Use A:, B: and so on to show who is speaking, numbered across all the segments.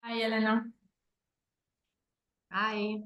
A: Hi, Elena.
B: Hi.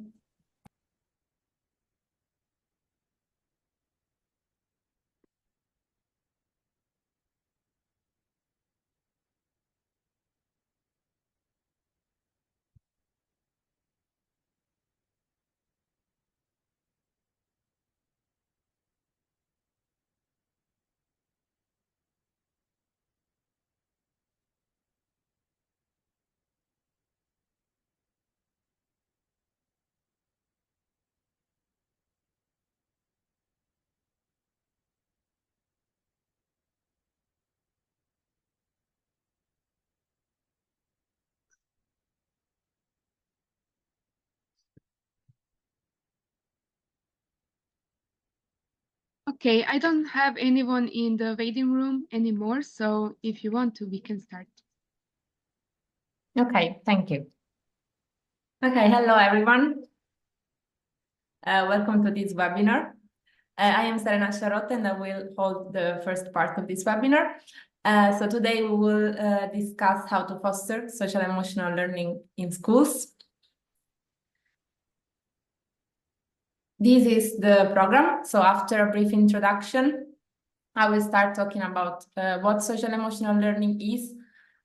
A: Okay, I don't have anyone in the waiting room anymore, so if you want to, we can start.
B: Okay, thank you. Okay, hello everyone. Welcome to this webinar. I am Serena Sciarrotta and I will hold the first part of this webinar. So today we will discuss how to foster social emotional learning in schools. This is the program. So after a brief introduction, I will start talking about what social emotional learning is,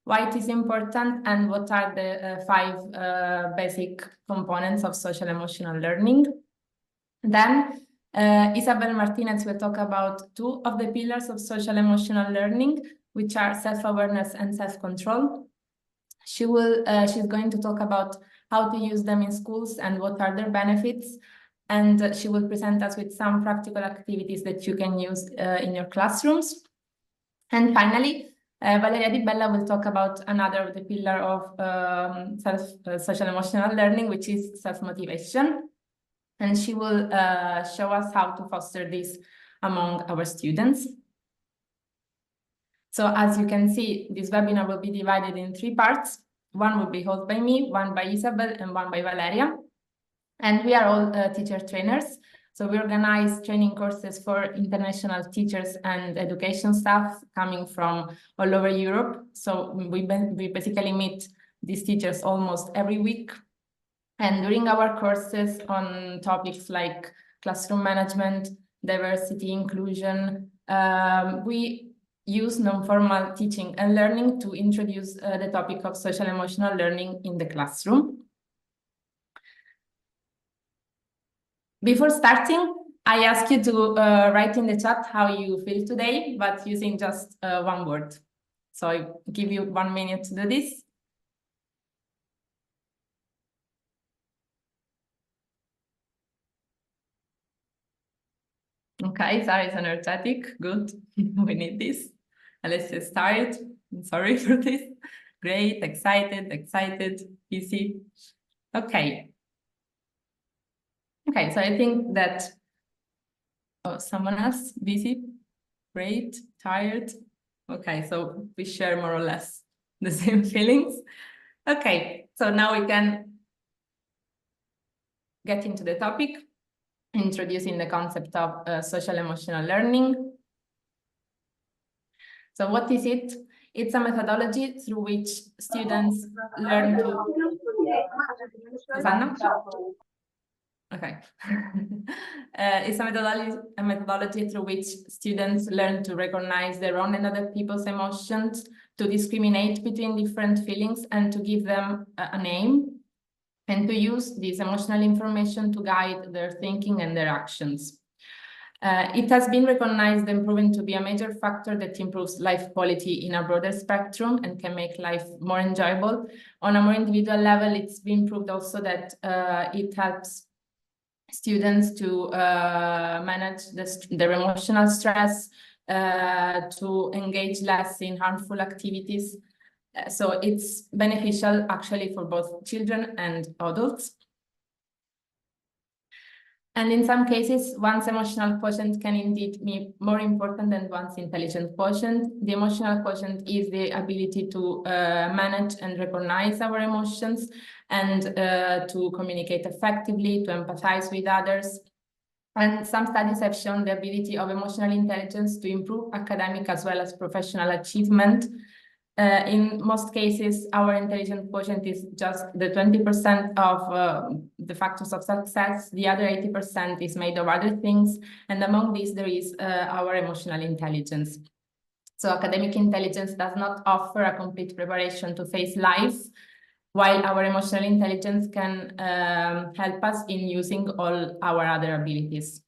B: why it is important, and what are the five basic components of social emotional learning. Then Isabel Martinez will talk about two of the pillars of social emotional learning, which are self-awareness and self-control. She's going to talk about how to use them in schools and what are their benefits. And she will present us with some practical activities that you can use in your classrooms. And finally, Valeria Di Bella will talk about another of the pillar of social emotional learning, which is self-motivation. And she will show us how to foster this among our students. So as you can see, this webinar will be divided in three parts. One will be hosted by me, one by Isabel, and one by Valeria. And we are all teacher trainers. So we organize training courses for international teachers and education staff coming from all over Europe. So we basically meet these teachers almost every week. And during our courses on topics like classroom management, diversity, inclusion, we use non-formal teaching and learning to introduce the topic of social emotional learning in the classroom. Before starting, I ask you to write in the chat how you feel today, but using just one word. So I give you 1 minute to do this. Okay, Sarah is energetic. Good. We need this. And let's get started. I'm sorry for this. Great, excited, easy. Okay. Okay, so I think that someone else busy, great, tired. Okay, so we share more or less the same feelings. Okay, so now we can get into the topic, introducing the concept of social emotional learning. So what is it? It's a methodology through which students learn to... Susanna? Okay. It's a methodology through which students learn to recognize their own and other people's emotions, to discriminate between different feelings and to give them a name, and to use this emotional information to guide their thinking and their actions. It has been recognized and proven to be a major factor that improves life quality in a broader spectrum and can make life more enjoyable. On a more individual level, it's been proved also that it helps students to manage their emotional stress, to engage less in harmful activities. So it's beneficial actually for both children and adults. And in some cases, one's emotional quotient can indeed be more important than one's intelligent quotient. The emotional quotient is the ability to manage and recognize our emotions and to communicate effectively, to empathize with others. And some studies have shown the ability of emotional intelligence to improve academic as well as professional achievement. In most cases, our intelligence quotient is just the 20% of the factors of success. The other 80% is made of other things. And among these, there is our emotional intelligence. So academic intelligence does not offer a complete preparation to face life, while our emotional intelligence can help us in using all our other abilities.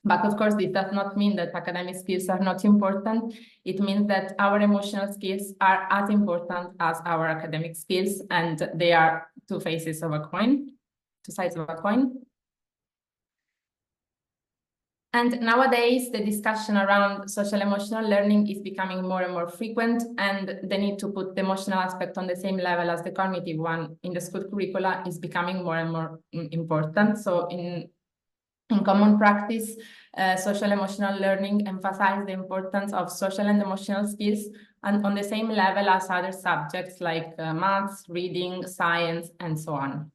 B: But of course, this does not mean that academic skills are not important. It means that our emotional skills are as important as our academic skills, and they are two faces of a coin, two sides of a coin. And nowadays, the discussion around social emotional learning is becoming more and more frequent, and the need to put the emotional aspect on the same level as the cognitive one in the school curricula is becoming more and more important. So in common practice, social emotional learning emphasizes the importance of social and emotional skills and on the same level as other subjects like maths, reading, science, and so on.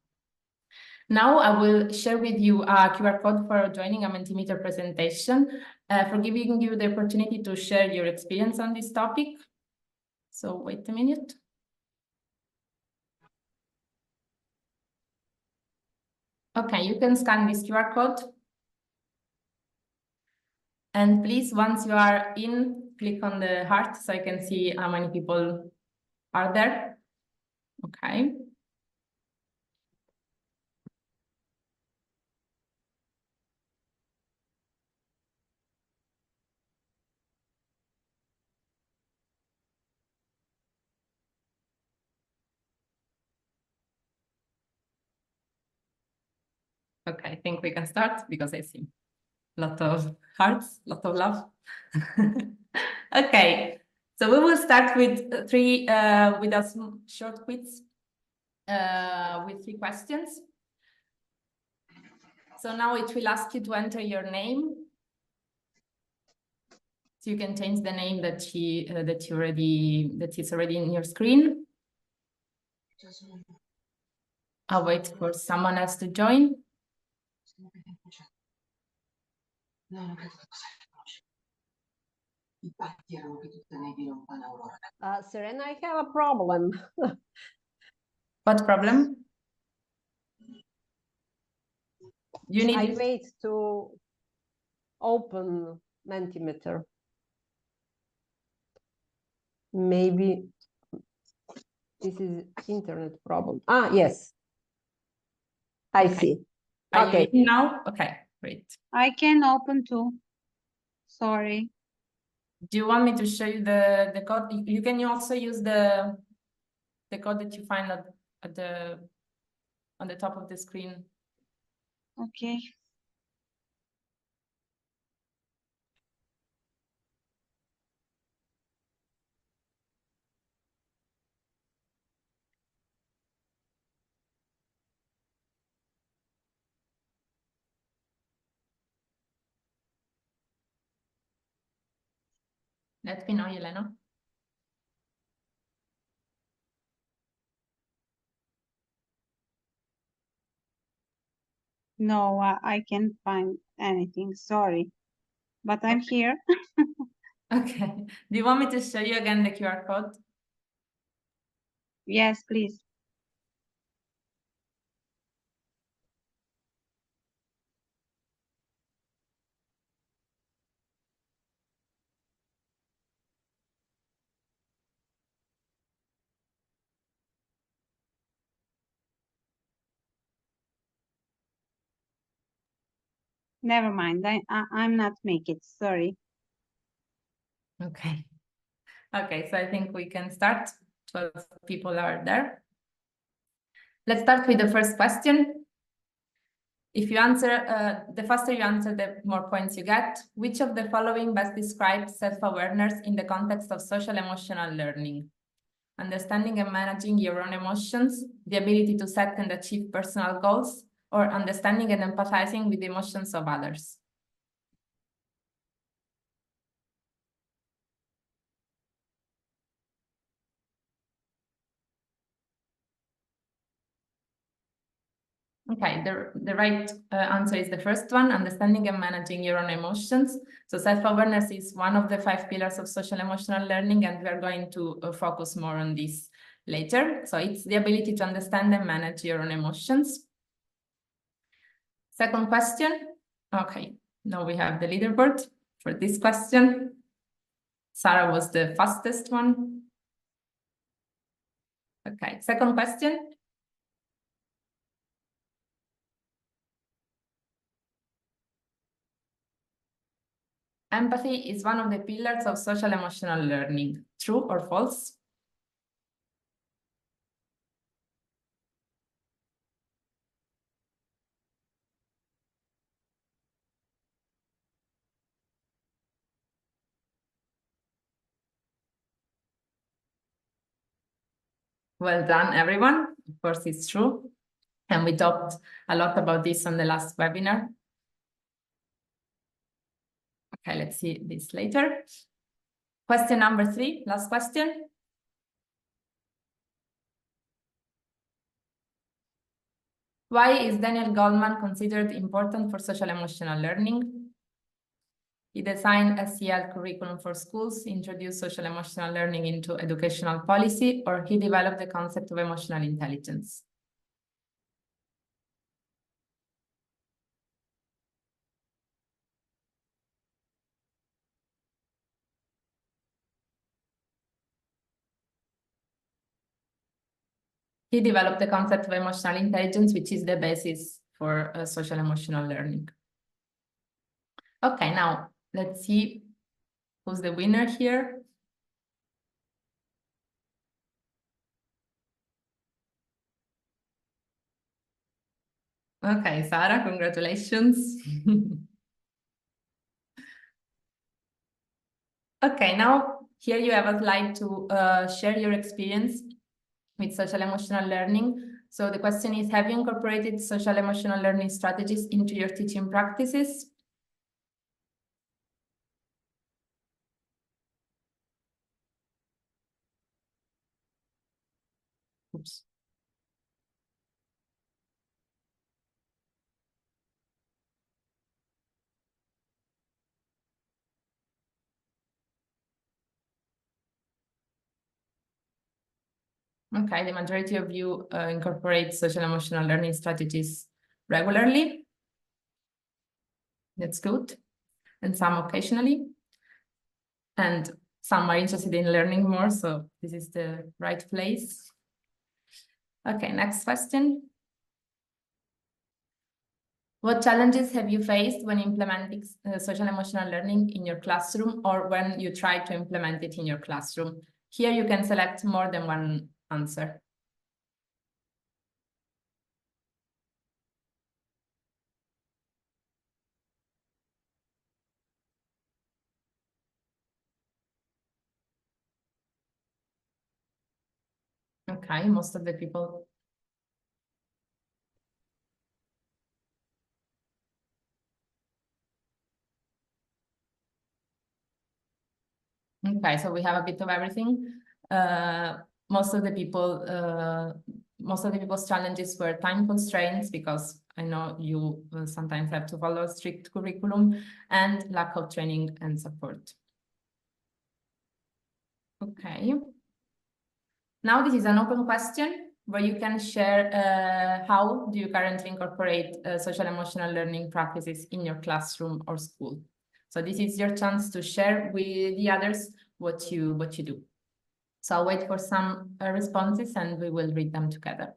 B: Now I will share with you a QR code for joining a Mentimeter presentation, for giving you the opportunity to share your experience on this topic. So wait a minute. Okay, you can scan this QR code. And please, once you are in, click on the heart so I can see how many people are there. Okay. Okay, I think we can start because I see a lot of hearts, a lot of love. Okay, so we will start with with a short quiz with 3 questions. So now it will ask you to enter your name. So you can change the name that is already in your screen. I'll wait for someone else to join.
C: Serena, I have a problem.
B: What problem? You need
C: I wait to open Mentimeter. Maybe this is internet problem. Ah, yes. I see.
B: Are
C: Okay.
B: you in now? Okay, great.
D: I can open too. Sorry.
B: Do you want me to show you the code? You can also use the code that you find on the top of the screen.
D: Okay.
B: Let me know, Yelena.
D: No, I can't find anything. Sorry. But I'm here.
B: Okay. Do you want me to show you again the QR code?
D: Yes, please. Never mind. I'm not make it. Sorry.
B: Okay. Okay, so I think we can start. 12 people are there. Let's start with the first question. If you answer, the faster you answer, the more points you get. Which of the following best describes self-awareness in the context of social emotional learning? Understanding and managing your own emotions, the ability to set and achieve personal goals, or understanding and empathizing with the emotions of others? Okay, the right answer is the first one, understanding and managing your own emotions. So self-awareness is one of the 5 pillars of social emotional learning, and we are going to focus more on this later. So it's the ability to understand and manage your own emotions. Second question. Okay, now we have the leaderboard for this question. Sarah was the fastest one. Okay, second question. Empathy is one of the pillars of social emotional learning. True or false? Well done, everyone. Of course, it's true. And we talked a lot about this on the last webinar. Okay, let's see this later. Question number 3, last question. Why is Daniel Goleman considered important for social emotional learning? He designed SEL curriculum for schools, introduced social emotional learning into educational policy, or he developed the concept of emotional intelligence. He developed the concept of emotional intelligence, which is the basis for social emotional learning. Okay, now let's see who's the winner here. Okay, Sarah, congratulations. Okay, now here you have a slide to share your experience with social emotional learning. So the question is, have you incorporated social emotional learning strategies into your teaching practices? Oops. Okay, the majority of you incorporate social emotional learning strategies regularly. That's good. And some occasionally. And some are interested in learning more, so this is the right place. Okay, next question. What challenges have you faced when implementing social emotional learning in your classroom, or when you try to implement it in your classroom? Here you can select more than one answer. Okay, most of the people. Okay, so we have a bit of everything. Most of the people's challenges were time constraints, because I know you sometimes have to follow a strict curriculum, and lack of training and support. Okay. Now this is an open question where you can share how do you currently incorporate social emotional learning practices in your classroom or school. So this is your chance to share with the others what you do. So I'll wait for some responses and we will read them together.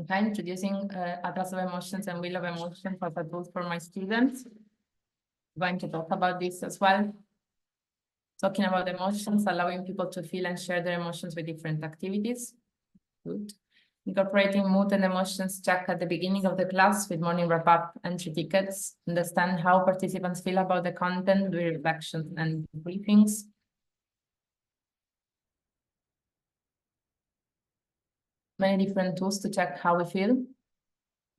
B: Okay, introducing Atlas of Emotions and Wheel of Emotions as a tool for my students. I'm going to talk about this as well. Talking about emotions, allowing people to feel and share their emotions with different activities. Good. Incorporating mood and emotions check at the beginning of the class with morning wrap-up entry tickets. Understand how participants feel about the content, do reflections and briefings. Many different tools to check how we feel.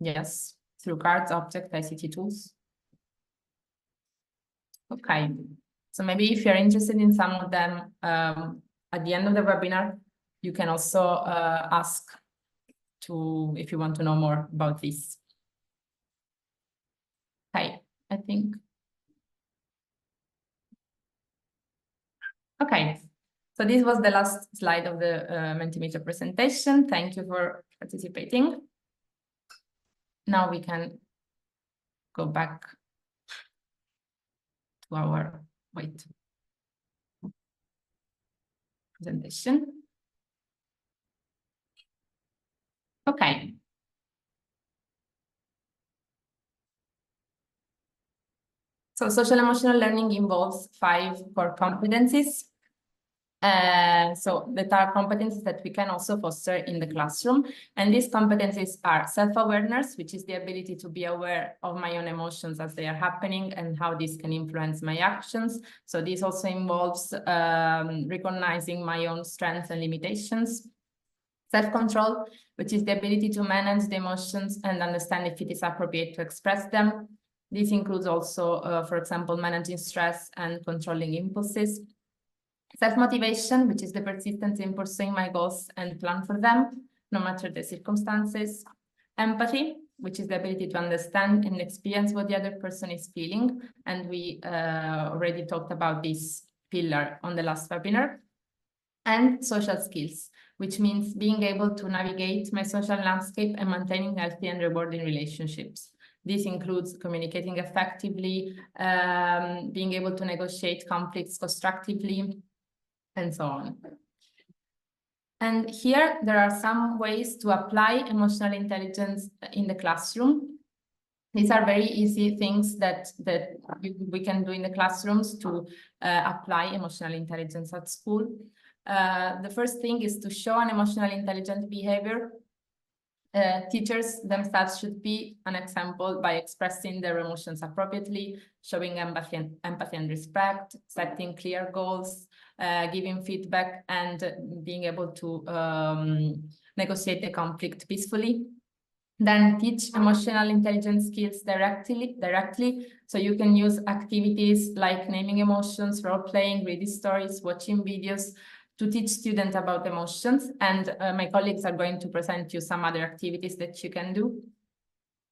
B: Yes, through cards, object, ICT tools. Okay, so maybe if you're interested in some of them, at the end of the webinar, you can also ask if you want to know more about this. Okay, I think. Okay, so this was the last slide of the Mentimeter presentation. Thank you for participating. Now we can go back to our presentation. Okay. So social emotional learning involves 5 core competencies. So that are competencies that we can also foster in the classroom. And these competencies are self-awareness, which is the ability to be aware of my own emotions as they are happening and how this can influence my actions. So this also involves recognizing my own strengths and limitations. Self-control, which is the ability to manage the emotions and understand if it is appropriate to express them. This includes also, for example, managing stress and controlling impulses. Self-motivation, which is the persistence in pursuing my goals and plan for them, no matter the circumstances. Empathy, which is the ability to understand and experience what the other person is feeling. And we already talked about this pillar on the last webinar. And social skills, which means being able to navigate my social landscape and maintaining healthy and rewarding relationships. This includes communicating effectively, being able to negotiate conflicts constructively, and so on. And here there are some ways to apply emotional intelligence in the classroom. These are very easy things that we can do in the classrooms to apply emotional intelligence at school. The first thing is to show an emotional intelligent behavior. Teachers themselves should be an example by expressing their emotions appropriately, showing empathy and respect, setting clear goals, giving feedback, and being able to negotiate the conflict peacefully. Then teach emotional intelligence skills directly. So you can use activities like naming emotions, role-playing, reading stories, watching videos, to teach students about emotions, and my colleagues are going to present you some other activities that you can do.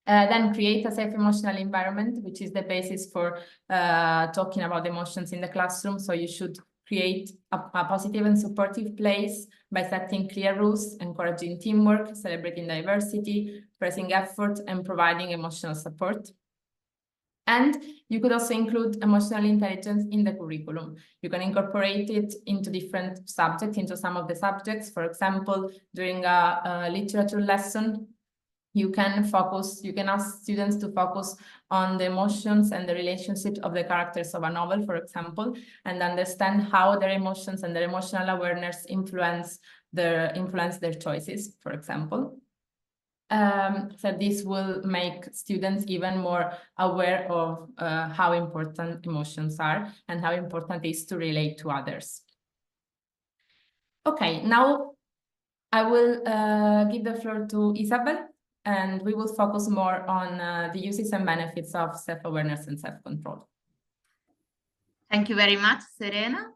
B: Then create a safe emotional environment, which is the basis for talking about emotions in the classroom. So you should create a positive and supportive place by setting clear rules, encouraging teamwork, celebrating diversity, praising effort, and providing emotional support. And you could also include emotional intelligence in the curriculum. You can incorporate it into different subjects, into some of the subjects. For example, during a literature lesson, you can ask students to focus on the emotions and the relationships of the characters of a novel, for example, and understand how their emotions and their emotional awareness influence their choices, for example. So this will make students even more aware of how important emotions are and how important it is to relate to others. Okay, now I will give the floor to Isabel, and we will focus more on the uses and benefits of self-awareness and self-control.
E: Thank you very much, Serena.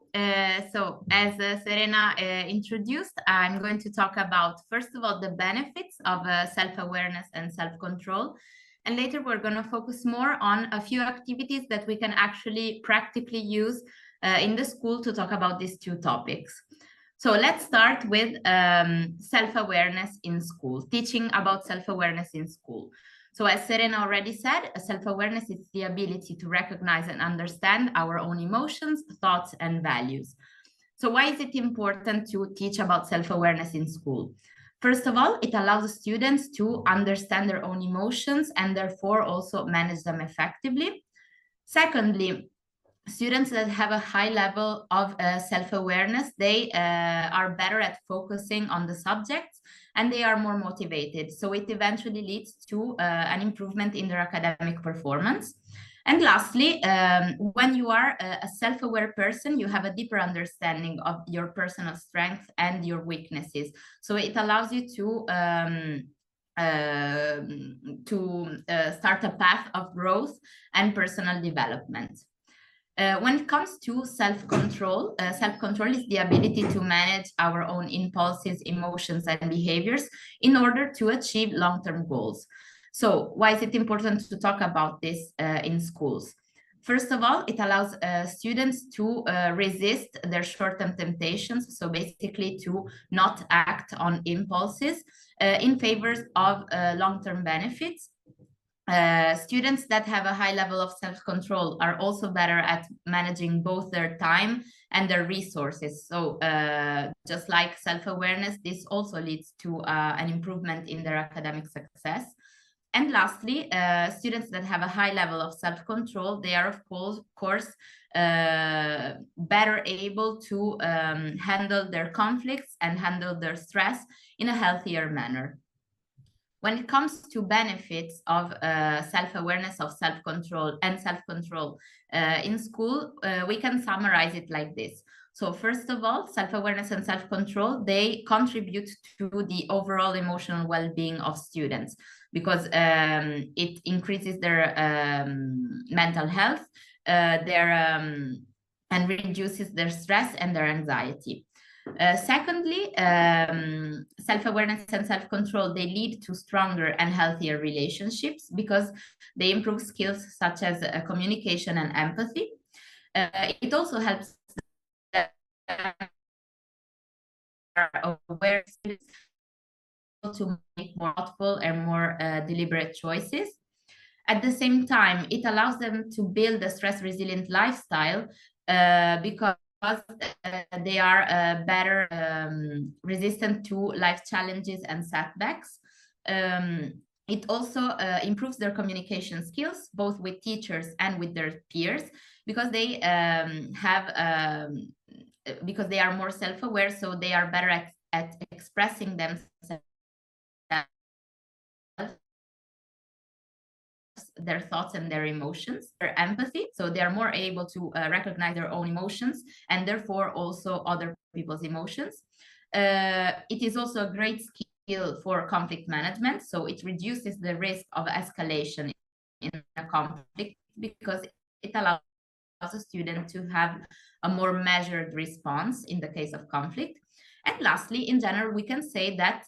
E: So as Serena introduced, I'm going to talk about, first of all, the benefits of self-awareness and self-control. And later we're going to focus more on a few activities that we can actually practically use in the school to talk about these 2 topics. So let's start with self-awareness in school, teaching about self-awareness in school. So as Serena already said, self-awareness is the ability to recognize and understand our own emotions, thoughts, and values. So why is it important to teach about self-awareness in school? First of all, it allows students to understand their own emotions and therefore also manage them effectively. Secondly, students that have a high level of self-awareness, they are better at focusing on the subjects and they are more motivated. So it eventually leads to an improvement in their academic performance. And lastly, when you are a self-aware person, you have a deeper understanding of your personal strengths and your weaknesses. So it allows you to start a path of growth and personal development. When it comes to self-control, self-control is the ability to manage our own impulses, emotions, and behaviors in order to achieve long-term goals. So why is it important to talk about this in schools? First of all, it allows students to resist their short-term temptations, so basically to not act on impulses in favor of long-term benefits. Students that have a high level of self-control are also better at managing both their time and their resources. So just like self-awareness, this also leads to an improvement in their academic success. And lastly, students that have a high level of self-control, they are of course better able to handle their conflicts and handle their stress in a healthier manner. When it comes to benefits of self-awareness, of self-control and self-control in school, we can summarize it like this. So first of all, self-awareness and self-control, they contribute to the overall emotional well-being of students because it increases their mental health, and reduces their stress and their anxiety. Secondly, self-awareness and self-control, they lead to stronger and healthier relationships because they improve skills such as communication and empathy. It also helps aware students to make more thoughtful and more deliberate choices. At the same time, it allows them to build a stress-resilient lifestyle because they are better resistant to life challenges and setbacks. It also improves their communication skills, both with teachers and with their peers, because they because they are more self-aware, so they are better at expressing themselves, their thoughts and their emotions, their empathy. So they are more able to recognize their own emotions and therefore also other people's emotions. It is also a great skill for conflict management. So it reduces the risk of escalation in a conflict because it allows a student to have a more measured response in the case of conflict. And lastly, in general, we can say that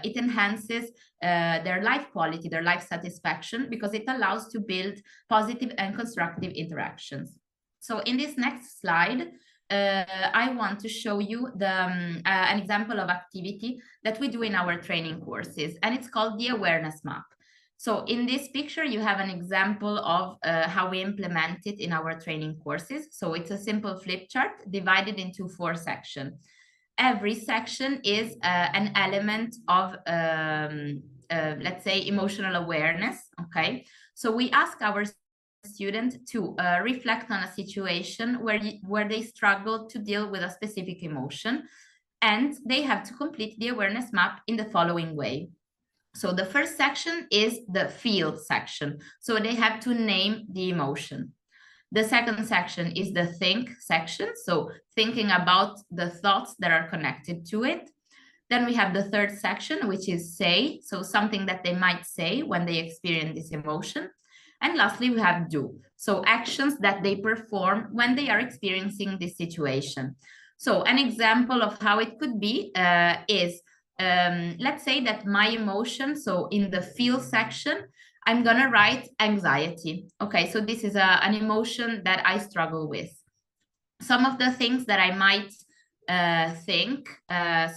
E: it enhances their life quality, their life satisfaction, because it allows to build positive and constructive interactions. So in this next slide, I want to show you an example of activity that we do in our training courses, and it's called the awareness map. So in this picture, you have an example of how we implement it in our training courses. So it's a simple flip chart divided into 4 sections. Every section is an element of, let's say, emotional awareness, okay? So we ask our student to reflect on a situation where they struggle to deal with a specific emotion, and they have to complete the awareness map in the following way. So the first section is the feel section. So they have to name the emotion. The second section is the think section. So thinking about the thoughts that are connected to it. Then we have the third section, which is say. So something that they might say when they experience this emotion. And lastly, we have do. So actions that they perform when they are experiencing this situation. So an example of how it could be is, let's say that my emotion, so in the feel section, I'm gonna write anxiety. Okay, so this is an emotion that I struggle with. Some of the things that I might think,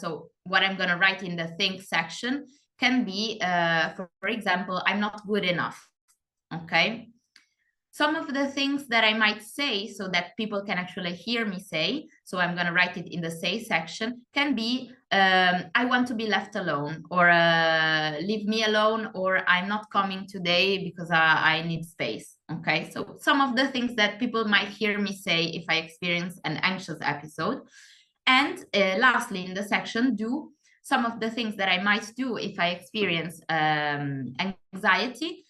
E: so what I'm gonna write in the think section can be, for example, I'm not good enough, okay? Some of the things that I might say so that people can actually hear me say, so I'm going to write it in the say section, can be, I want to be left alone, or leave me alone, or I'm not coming today because I need space. Okay, so some of the things that people might hear me say if I experience an anxious episode. And lastly, in the section, do some of the things that I might do if I experience anxiety.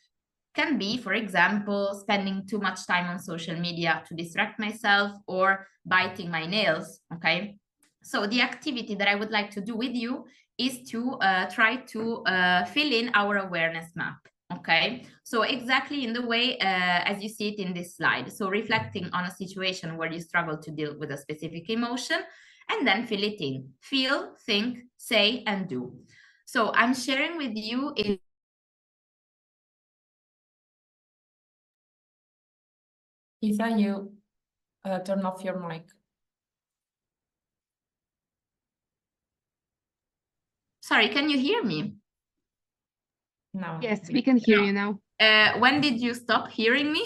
E: Can be, for example, spending too much time on social media to distract myself, or biting my nails, okay? So the activity that I would like to do with you is to try to fill in our awareness map, okay? So exactly in the way as you see it in this slide. So reflecting on a situation where you struggle to deal with a specific emotion, and then fill it in. Feel, think, say, and do. So I'm sharing with you in
B: Isa, you turn off your mic.
E: Sorry, can you hear me?
B: No.
A: Yes, we can hear
E: No.
A: you now.
E: When did you stop hearing me?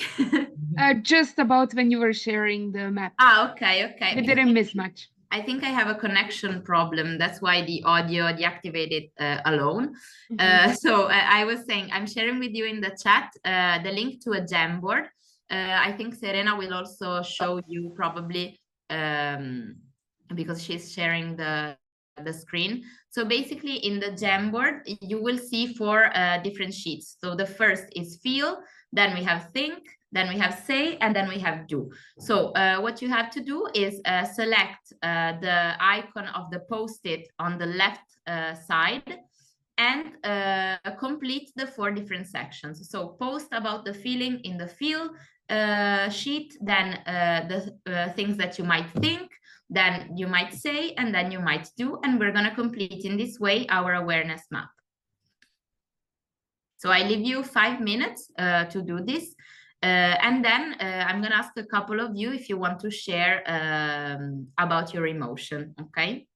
A: Just about when you were sharing the map.
E: Okay.
A: We
E: Because
A: didn't miss much.
E: I think I have a connection problem. That's why the audio deactivated alone. So I was saying, I'm sharing with you in the chat the link to a Jamboard. I think Serena will also show you probably because she's sharing the screen. So basically in the Jamboard, you will see 4 different sheets. So the first is feel, then we have think, then we have say, and then we have do. So what you have to do is select the icon of the post-it on the left side and complete the 4 different sections. So post about the feeling in the feel sheet, then the things that you might think, then you might say, and then you might do, and we're going to complete in this way our awareness map. So I leave you 5 minutes to do this. And then I'm going to ask a couple of you if you want to share about your emotion, okay?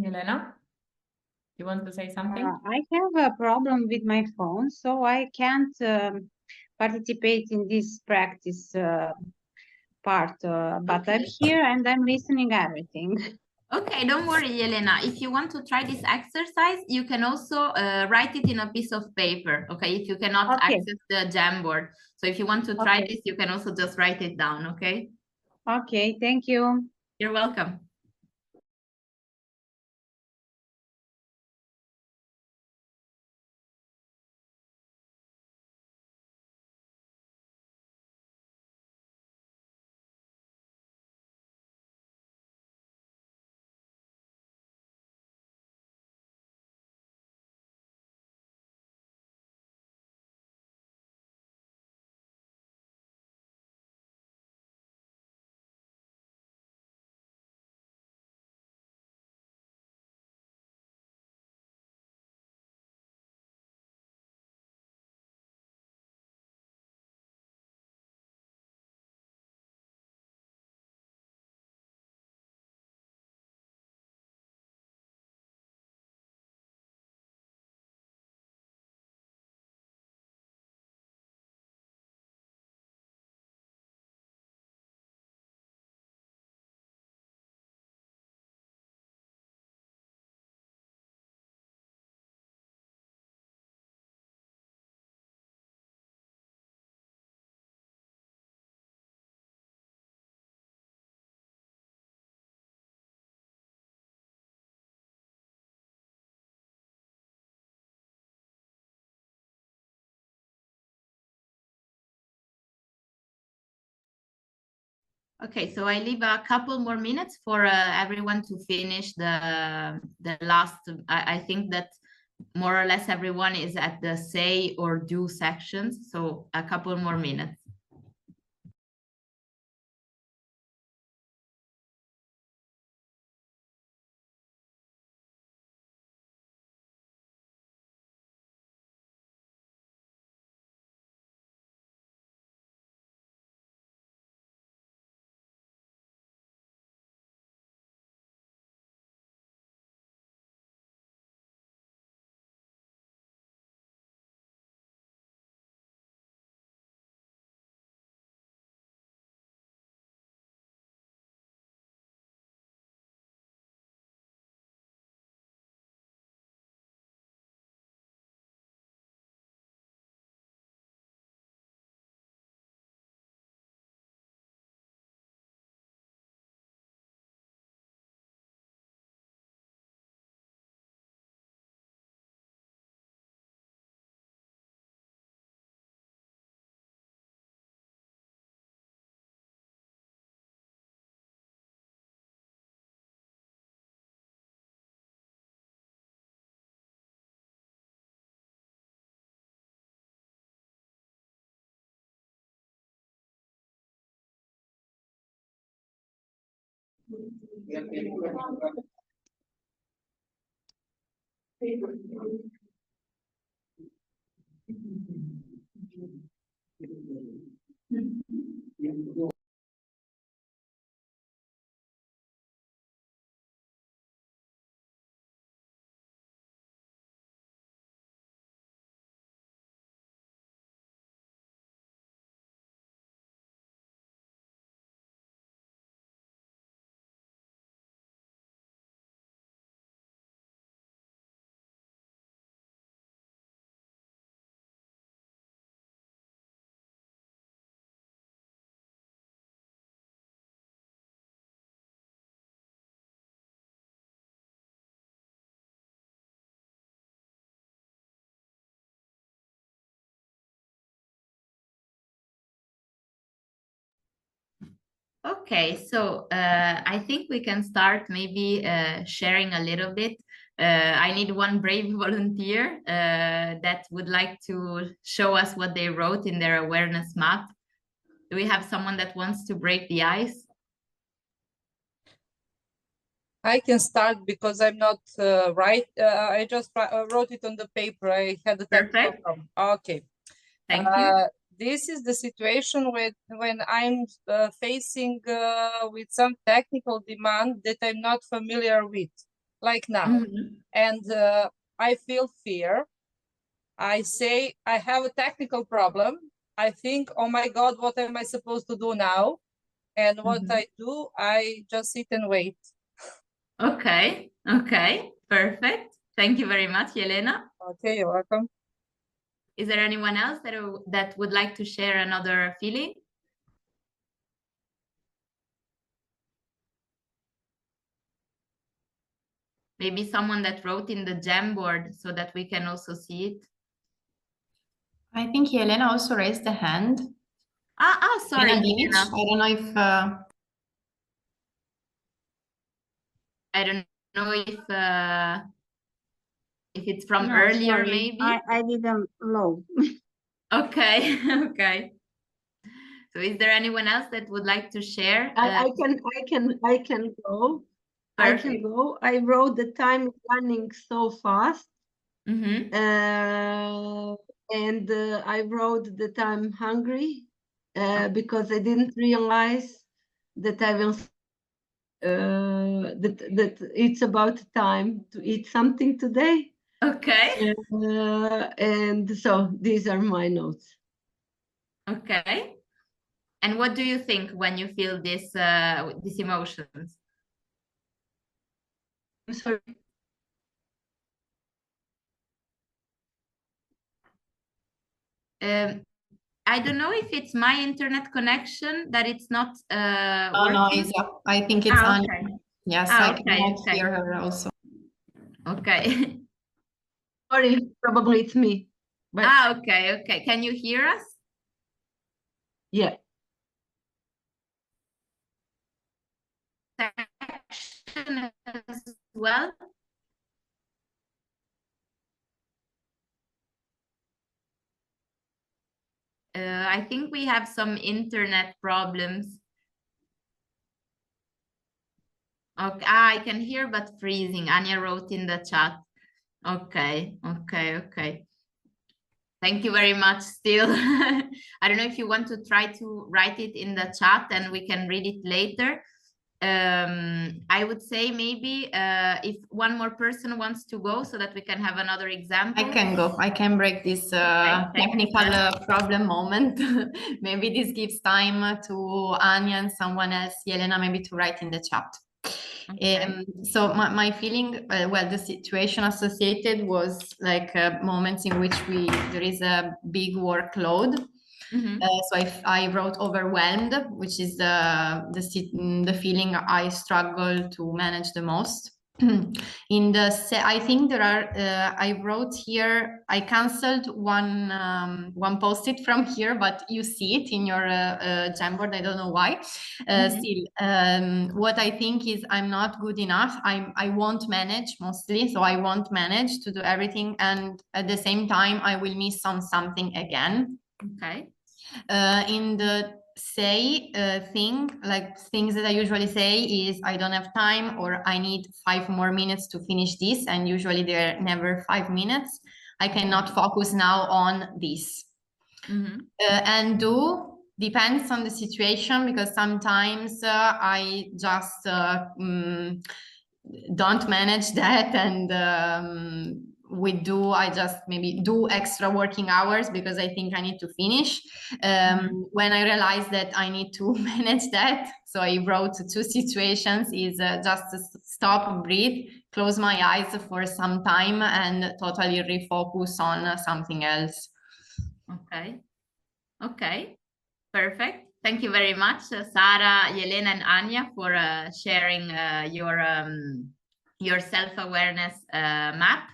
B: Elena, you want to say something?
D: I have a problem with my phone, so I can't participate in this practice part, but I'm here and I'm listening everything.
E: Okay, don't worry, Yelena. If you want to try this exercise, you can also write it in a piece of paper, okay? If you cannot
D: Okay.
E: access the Jamboard. So if you want to try
D: Okay.
E: this, you can also just write it down, okay?
D: Okay, thank you.
E: You're welcome. Okay, so I leave a couple more minutes for everyone to finish the last. I think that more or less everyone is at the say or do sections, so a couple more minutes. Okay, so I think we can start maybe sharing a little bit. I need one brave volunteer that would like to show us what they wrote in their awareness map. Do we have someone that wants to break the ice?
F: I can start because I'm not right. I just wrote it on the paper. I had the technical
E: Perfect.
F: problem. Okay.
E: Thank you.
F: This is the situation when I'm facing with some technical demand that I'm not familiar with. like now. And I feel fear. I say I have a technical problem. I think, oh my God, what am I supposed to do now? And what I do, I just sit and wait.
E: Okay, okay, perfect. Thank you very much, Yelena.
F: Okay, you're welcome.
E: Is there anyone else that would like to share another feeling? Maybe someone that wrote in the Jamboard so that we can also see it.
G: I think Yelena also raised the hand.
E: Sorry.
G: Yelena. I don't know if
E: I don't know if it's from
D: No,
E: earlier,
D: sorry.
E: maybe.
D: I didn't know.
E: Okay, okay. So is there anyone else that would like to share?
C: I can go.
E: Perfect.
C: I can go. I wrote the time running so fast. And I wrote that I'm hungry because I didn't realize that I will that it's about time to eat something today.
E: Okay.
C: And so these are my notes.
E: Okay. And what do you think when you feel these emotions?
C: I'm sorry.
E: I don't know if it's my internet connection that it's not
G: oh no,
E: working.
G: I think it's on.
E: Okay.
G: Yes, I
E: okay,
G: cannot
E: okay.
G: hear her also.
E: Okay.
C: Sorry, probably it's me. But
E: okay, okay. Can you hear us?
C: yeah.
E: Section as well. I think we have some internet problems. Okay, I can hear but freezing. Anya wrote in the chat. Okay, okay, okay. Thank you very much still. I don't know if you want to try to write it in the chat and we can read it later. I would say maybe if one more person wants to go so that we can have another example.
G: I can go. I can break this technical problem moment. Maybe this gives time to Anya and someone else, Yelena, maybe to write in the chat. Okay. So my feeling, well, the situation associated was like moments in which there is a big workload. So I wrote overwhelmed, which is the feeling I struggle to manage the most. I think there are. I wrote here. I canceled one post-it from here, but you see it in your Jamboard. I don't know why. Still, what I think is I'm not good enough. I won't manage mostly, so I won't manage to do everything, and at the same time I will miss on something again.
E: Okay.
G: In the thing, like things that I usually say is I don't have time or I need 5 more minutes to finish this, and usually they're never 5 minutes. I cannot focus now on this. And depends on the situation, because sometimes I just don't manage that, and I just maybe do extra working hours because I think I need to finish. When I realize that I need to manage that, so I wrote 2 situations, is just to stop, breathe, close my eyes for some time and totally refocus on something else.
E: Okay. Okay, perfect. Thank you very much, Sara, Yelena, and Anya, for sharing your self-awareness map.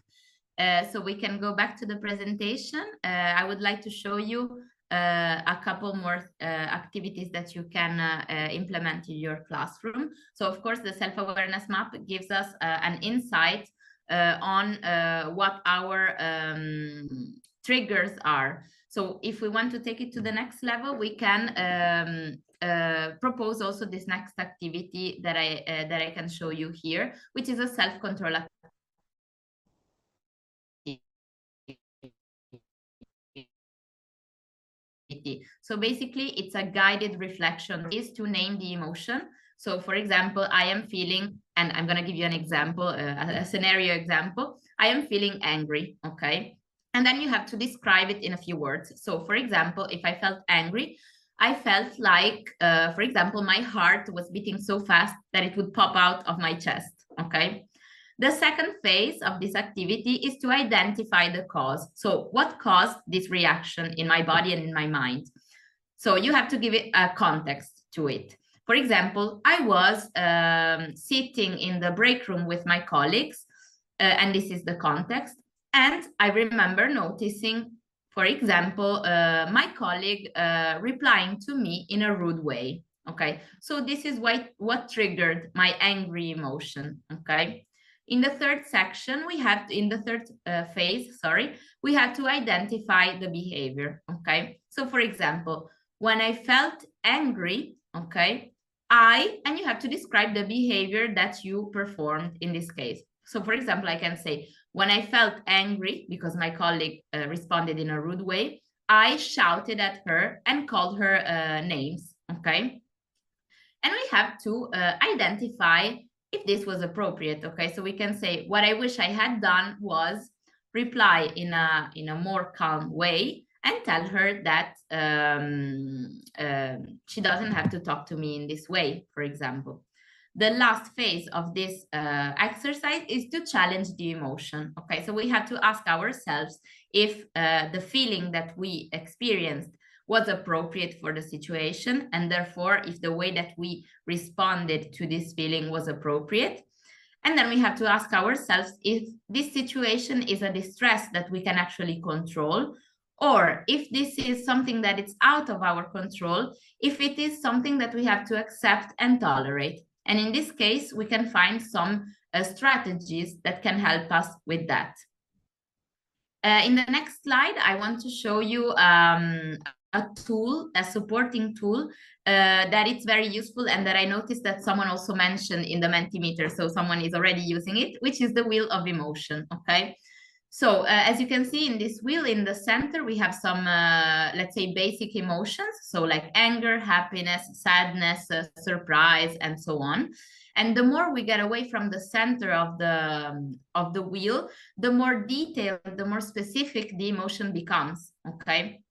E: So we can go back to the presentation. I would like to show you a couple more activities that you can implement in your classroom. So of course, the self-awareness map gives us an insight on what our triggers are. So if we want to take it to the next level, we can propose also this next activity that I can show you here, which is a self-control activity. So basically, it's a guided reflection, is to name the emotion. So for example, I am feeling, and I'm going to give you an example, a scenario example. I am feeling angry, okay? And then you have to describe it in a few words. So for example, if I felt angry, I felt like, for example, my heart was beating so fast that it would pop out of my chest, okay? The second phase of this activity is to identify the cause. So what caused this reaction in my body and in my mind? So you have to give it a context to it. For example, I was sitting in the break room with my colleagues, and this is the context. And I remember noticing, for example, my colleague replying to me in a rude way. Okay, so this is what triggered my angry emotion. Okay. In the third section, we have to, in the third phase, sorry, we have to identify the behavior. Okay, so for example, when I felt angry, okay, and you have to describe the behavior that you performed in this case. So for example, I can say, when I felt angry because my colleague responded in a rude way, I shouted at her and called her names, okay? And we have to identify if this was appropriate, okay? So we can say, what I wish I had done was reply in a more calm way and tell her that she doesn't have to talk to me in this way, for example. The last phase of this exercise is to challenge the emotion. Okay, so we have to ask ourselves if the feeling that we experienced was appropriate for the situation, and therefore if the way that we responded to this feeling was appropriate. And then we have to ask ourselves if this situation is a distress that we can actually control, or if this is something that is out of our control, if it is something that we have to accept and tolerate. And in this case, we can find some strategies that can help us with that. In the next slide, I want to show you a tool, a supporting tool that it's very useful, and that I noticed that someone also mentioned in the Mentimeter, so someone is already using it, which is the wheel of emotion, okay? So as you can see in this wheel, in the center, we have some, let's say, basic emotions. So like anger, happiness, sadness, surprise, and so on. And the more we get away from the center of the wheel, the more detailed, the more specific the emotion becomes, okay?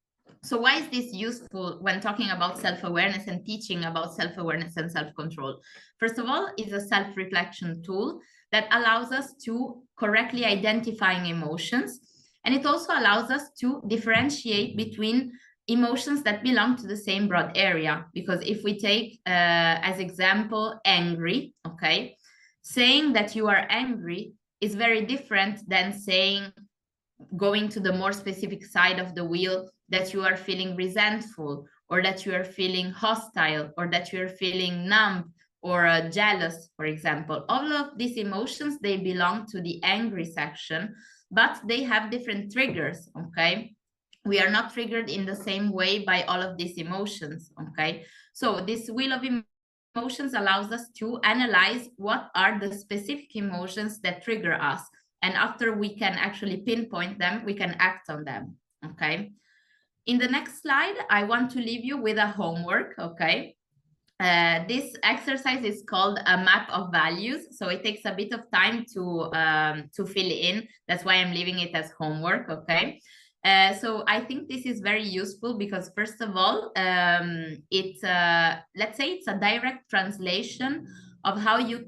E: So why is this useful when talking about self-awareness and teaching about self-awareness and self-control? First of all, it's a self-reflection tool that allows us to correctly identifying emotions. And it also allows us to differentiate between emotions that belong to the same broad area. Because if we take as example, angry, okay, saying that you are angry is very different than saying, going to the more specific side of the wheel, that you are feeling resentful, or that you are feeling hostile, or that you are feeling numb, or jealous, for example. All of these emotions, they belong to the angry section, but they have different triggers, okay? We are not triggered in the same way by all of these emotions, okay? So this wheel of emotions allows us to analyze what are the specific emotions that trigger us. And after we can actually pinpoint them, we can act on them, okay? In the next slide, I want to leave you with a homework, okay? This exercise is called a map of values. So it takes a bit of time to fill in. That's why I'm leaving it as homework, okay? So I think this is very useful because, first of all, it's, let's say it's a direct translation of how you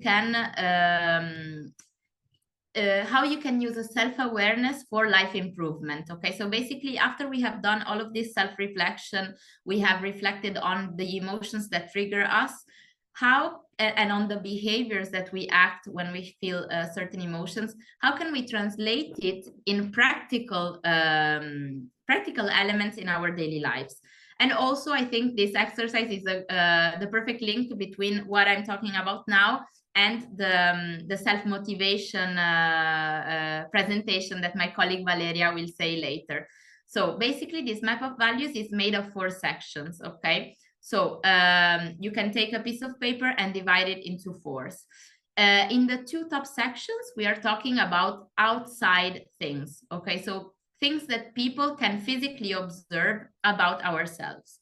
E: can use a self-awareness for life improvement. Okay, so basically after we have done all of this self-reflection, we have reflected on the emotions that trigger us, and on the behaviors that we act when we feel certain emotions, how can we translate it in practical elements in our daily lives? And also, I think this exercise is the perfect link between what I'm talking about now and the self-motivation presentation that my colleague Valeria will say later. So basically, this map of values is made of 4 sections, okay? So you can take a piece of paper and divide it into 4s. In the 2 top sections, we are talking about outside things, okay? So things that people can physically observe about ourselves.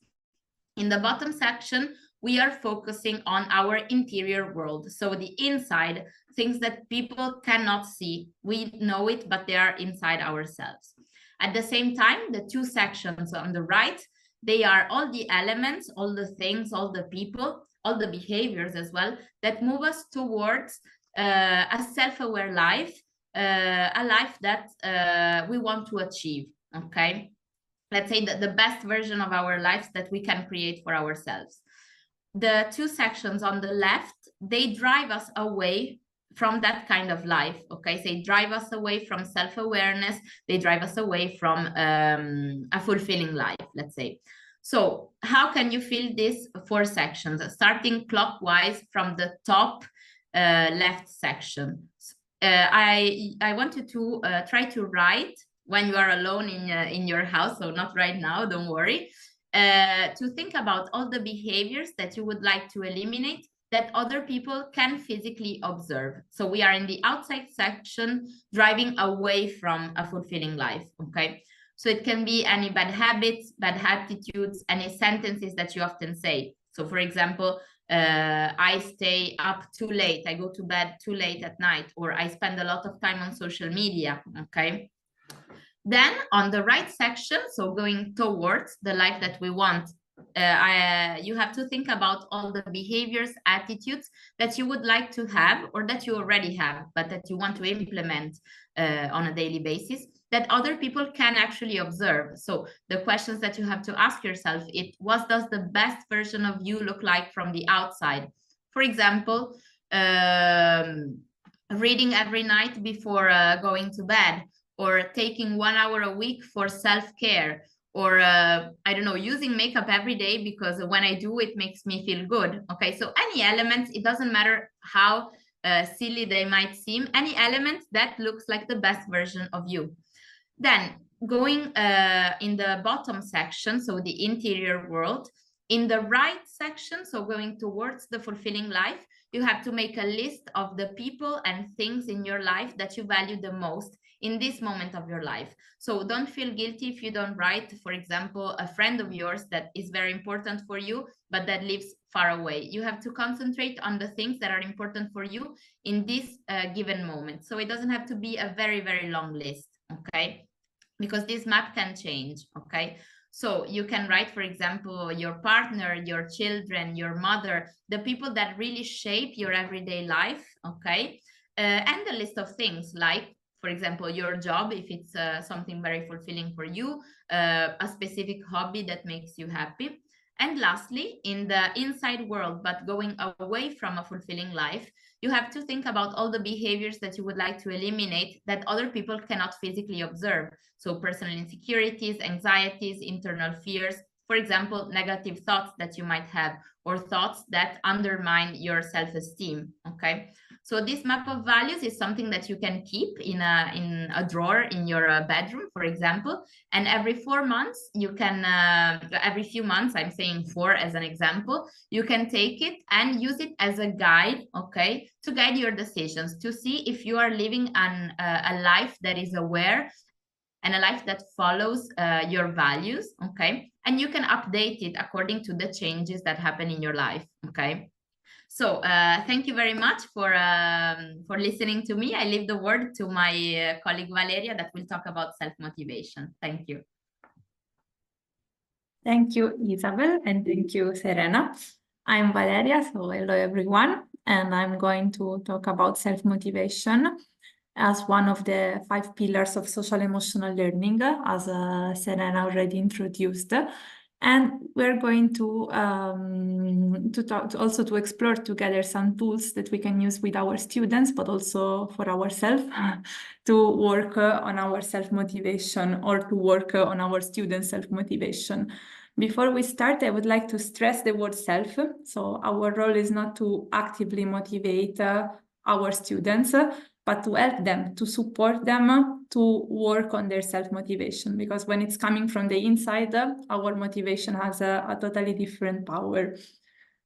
E: In the bottom section, we are focusing on our interior world. So the inside, things that people cannot see. We know it, but they are inside ourselves. At the same time, the two sections on the right, they are all the elements, all the things, all the people, all the behaviors as well, that move us towards a self-aware life, a life that we want to achieve, okay? Let's say that the best version of our lives that we can create for ourselves. The two sections on the left, they drive us away from that kind of life, okay? So they drive us away from self-awareness, they drive us away from a fulfilling life, let's say. So how can you fill these four sections? Starting clockwise from the top left section. I want you to try to write when you are alone in your house, so not right now, don't worry, to think about all the behaviors that you would like to eliminate that other people can physically observe. So we are in the outside section, driving away from a fulfilling life, okay? So it can be any bad habits, bad attitudes, any sentences that you often say. So for example, I stay up too late, I go to bed too late at night, or I spend a lot of time on social media, okay? Then on the right section, so going towards the life that we want, you have to think about all the behaviors, attitudes that you would like to have or that you already have, but that you want to implement on a daily basis, that other people can actually observe. So the questions that you have to ask yourself, what does the best version of you look like from the outside? For example, reading every night before going to bed, or taking 1 hour a week for self-care, or I don't know, using makeup every day because when I do, it makes me feel good. Okay, so any elements, it doesn't matter how silly they might seem, any element that looks like the best version of you. Then going in the bottom section, so the interior world, in the right section, so going towards the fulfilling life, you have to make a list of the people and things in your life that you value the most in this moment of your life. So don't feel guilty if you don't write, for example, a friend of yours that is very important for you, but that lives far away. You have to concentrate on the things that are important for you in this given moment. So it doesn't have to be a very, very long list, okay? Because this map can change, okay? So you can write, for example, your partner, your children, your mother, the people that really shape your everyday life, okay? And a list of things like, for example, your job, if it's something very fulfilling for you, a specific hobby that makes you happy. And lastly, in the inside world, but going away from a fulfilling life, you have to think about all the behaviors that you would like to eliminate that other people cannot physically observe. So personal insecurities, anxieties, internal fears, for example, negative thoughts that you might have, or thoughts that undermine your self-esteem, okay? So this map of values is something that you can keep in a drawer in your bedroom, for example, and every 4 months, you can, every few months, I'm saying 4 as an example, you can take it and use it as a guide, okay, to guide your decisions, to see if you are living a life that is aware and a life that follows your values, okay? And you can update it according to the changes that happen in your life, okay? So thank you very much for listening to me. I leave the word to my colleague Valeria that will talk about self-motivation. Thank you.
B: Thank you, Isabel, and thank you, Serena. I'm Valeria, so hello everyone, and I'm going to talk about self-motivation as one of the 5 pillars of social emotional learning, as Serena already introduced. And we're going to also to explore together some tools that we can use with our students, but also for ourselves to work on our self-motivation, or to work on our students' self-motivation. Before we start, I would like to stress the word self. So our role is not to actively motivate our students, but to help them, to support them to work on their self-motivation, because when it's coming from the inside, our motivation has a totally different power.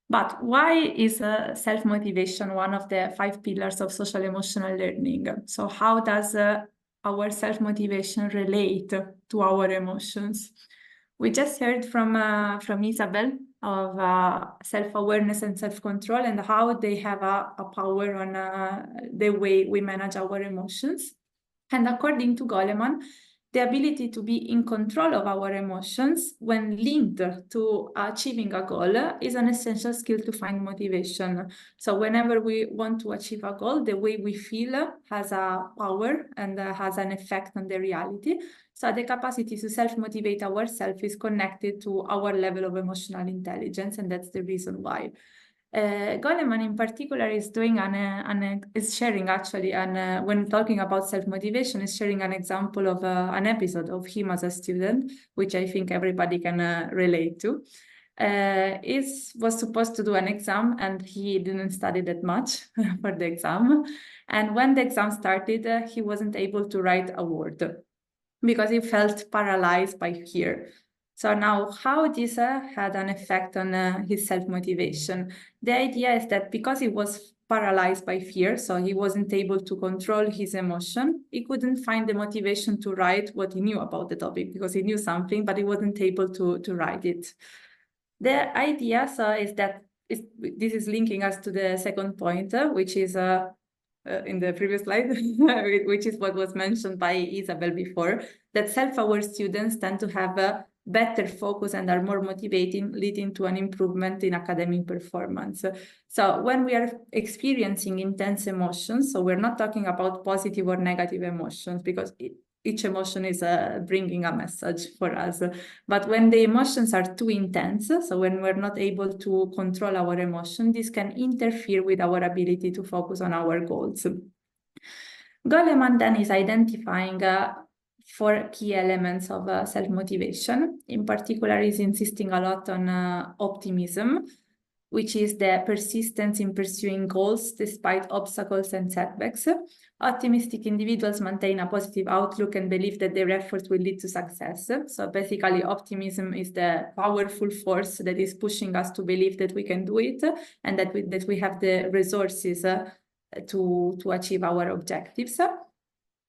B: But why is self-motivation one of the 5 pillars of social emotional learning? So how does our self-motivation relate to our emotions? We just heard from Isabel of self-awareness and self-control, and how they have a power on the way we manage our emotions. And according to Goleman, the ability to be in control of our emotions when linked to achieving a goal is an essential skill to find motivation. So whenever we want to achieve a goal, the way we feel has a power and has an effect on the reality. So the capacity to self-motivate ourselves is connected to our level of emotional intelligence, and that's the reason why. Goleman in particular is doing is sharing actually, and when talking about self-motivation, is sharing an example of an episode of him as a student, which I think everybody can relate to. Was supposed to do an exam, and he didn't study that much for the exam. And when the exam started, he wasn't able to write a word because he felt paralyzed by fear. So now, how this had an effect on his self-motivation? The idea is that because he was paralyzed by fear, so he wasn't able to control his emotion, he couldn't find the motivation to write what he knew about the topic, because he knew something, but he wasn't able to write it. The idea is that this is linking us to the second point, which is in the previous slide, which is what was mentioned by Isabel before, that self-aware students tend to have a better focus and are more motivating, leading to an improvement in academic performance. So when we are experiencing intense emotions, so we're not talking about positive or negative emotions, because each emotion is bringing a message for us. But when the emotions are too intense, so when we're not able to control our emotion, this can interfere with our ability to focus on our goals. Goleman then is identifying 4 key elements of self-motivation. In particular, is insisting a lot on optimism, which is the persistence in pursuing goals despite obstacles and setbacks. Optimistic individuals maintain a positive outlook and believe that their efforts will lead to success. So basically, optimism is the powerful force that is pushing us to believe that we can do it, and that we have the resources to achieve our objectives.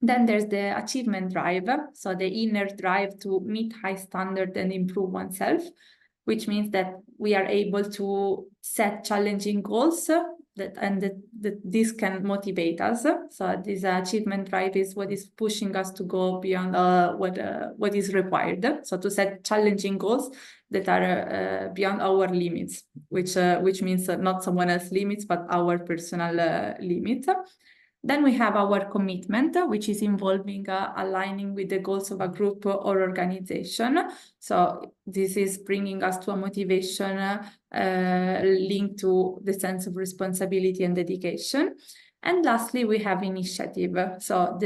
B: Then there's the achievement drive, so the inner drive to meet high standards and improve oneself, which means that we are able to set challenging goals that this can motivate us. So this achievement drive is what is pushing us to go beyond what is required. So to set challenging goals that are beyond our limits, which means not someone else's limits, but our personal limit. Then we have our commitment, which is involving aligning with the goals of a group or organization. So this is bringing us to a motivation linked to the sense of responsibility and dedication. And lastly, we have initiative. So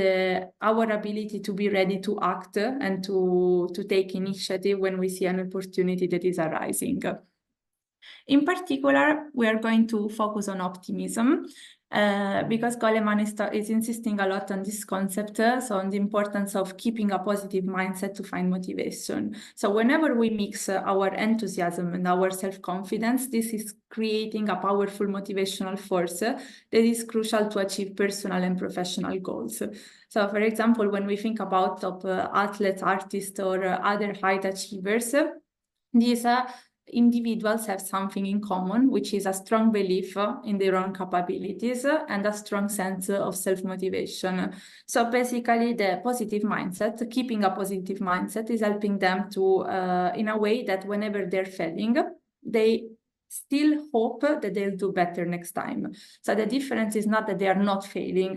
B: our ability to be ready to act and to take initiative when we see an opportunity that is arising. In particular, we are going to focus on optimism. Because Goleman is insisting a lot on this concept, so on the importance of keeping a positive mindset to find motivation. So whenever we mix our enthusiasm and our self-confidence, this is creating a powerful motivational force that is crucial to achieve personal and professional goals. So for example, when we think about top athletes, artists, or other high achievers, these individuals have something in common, which is a strong belief in their own capabilities and a strong sense of self-motivation. So basically, the positive mindset, keeping a positive mindset, is helping them to, in a way that whenever they're failing, they still hope that they'll do better next time. So the difference is not that they are not failing,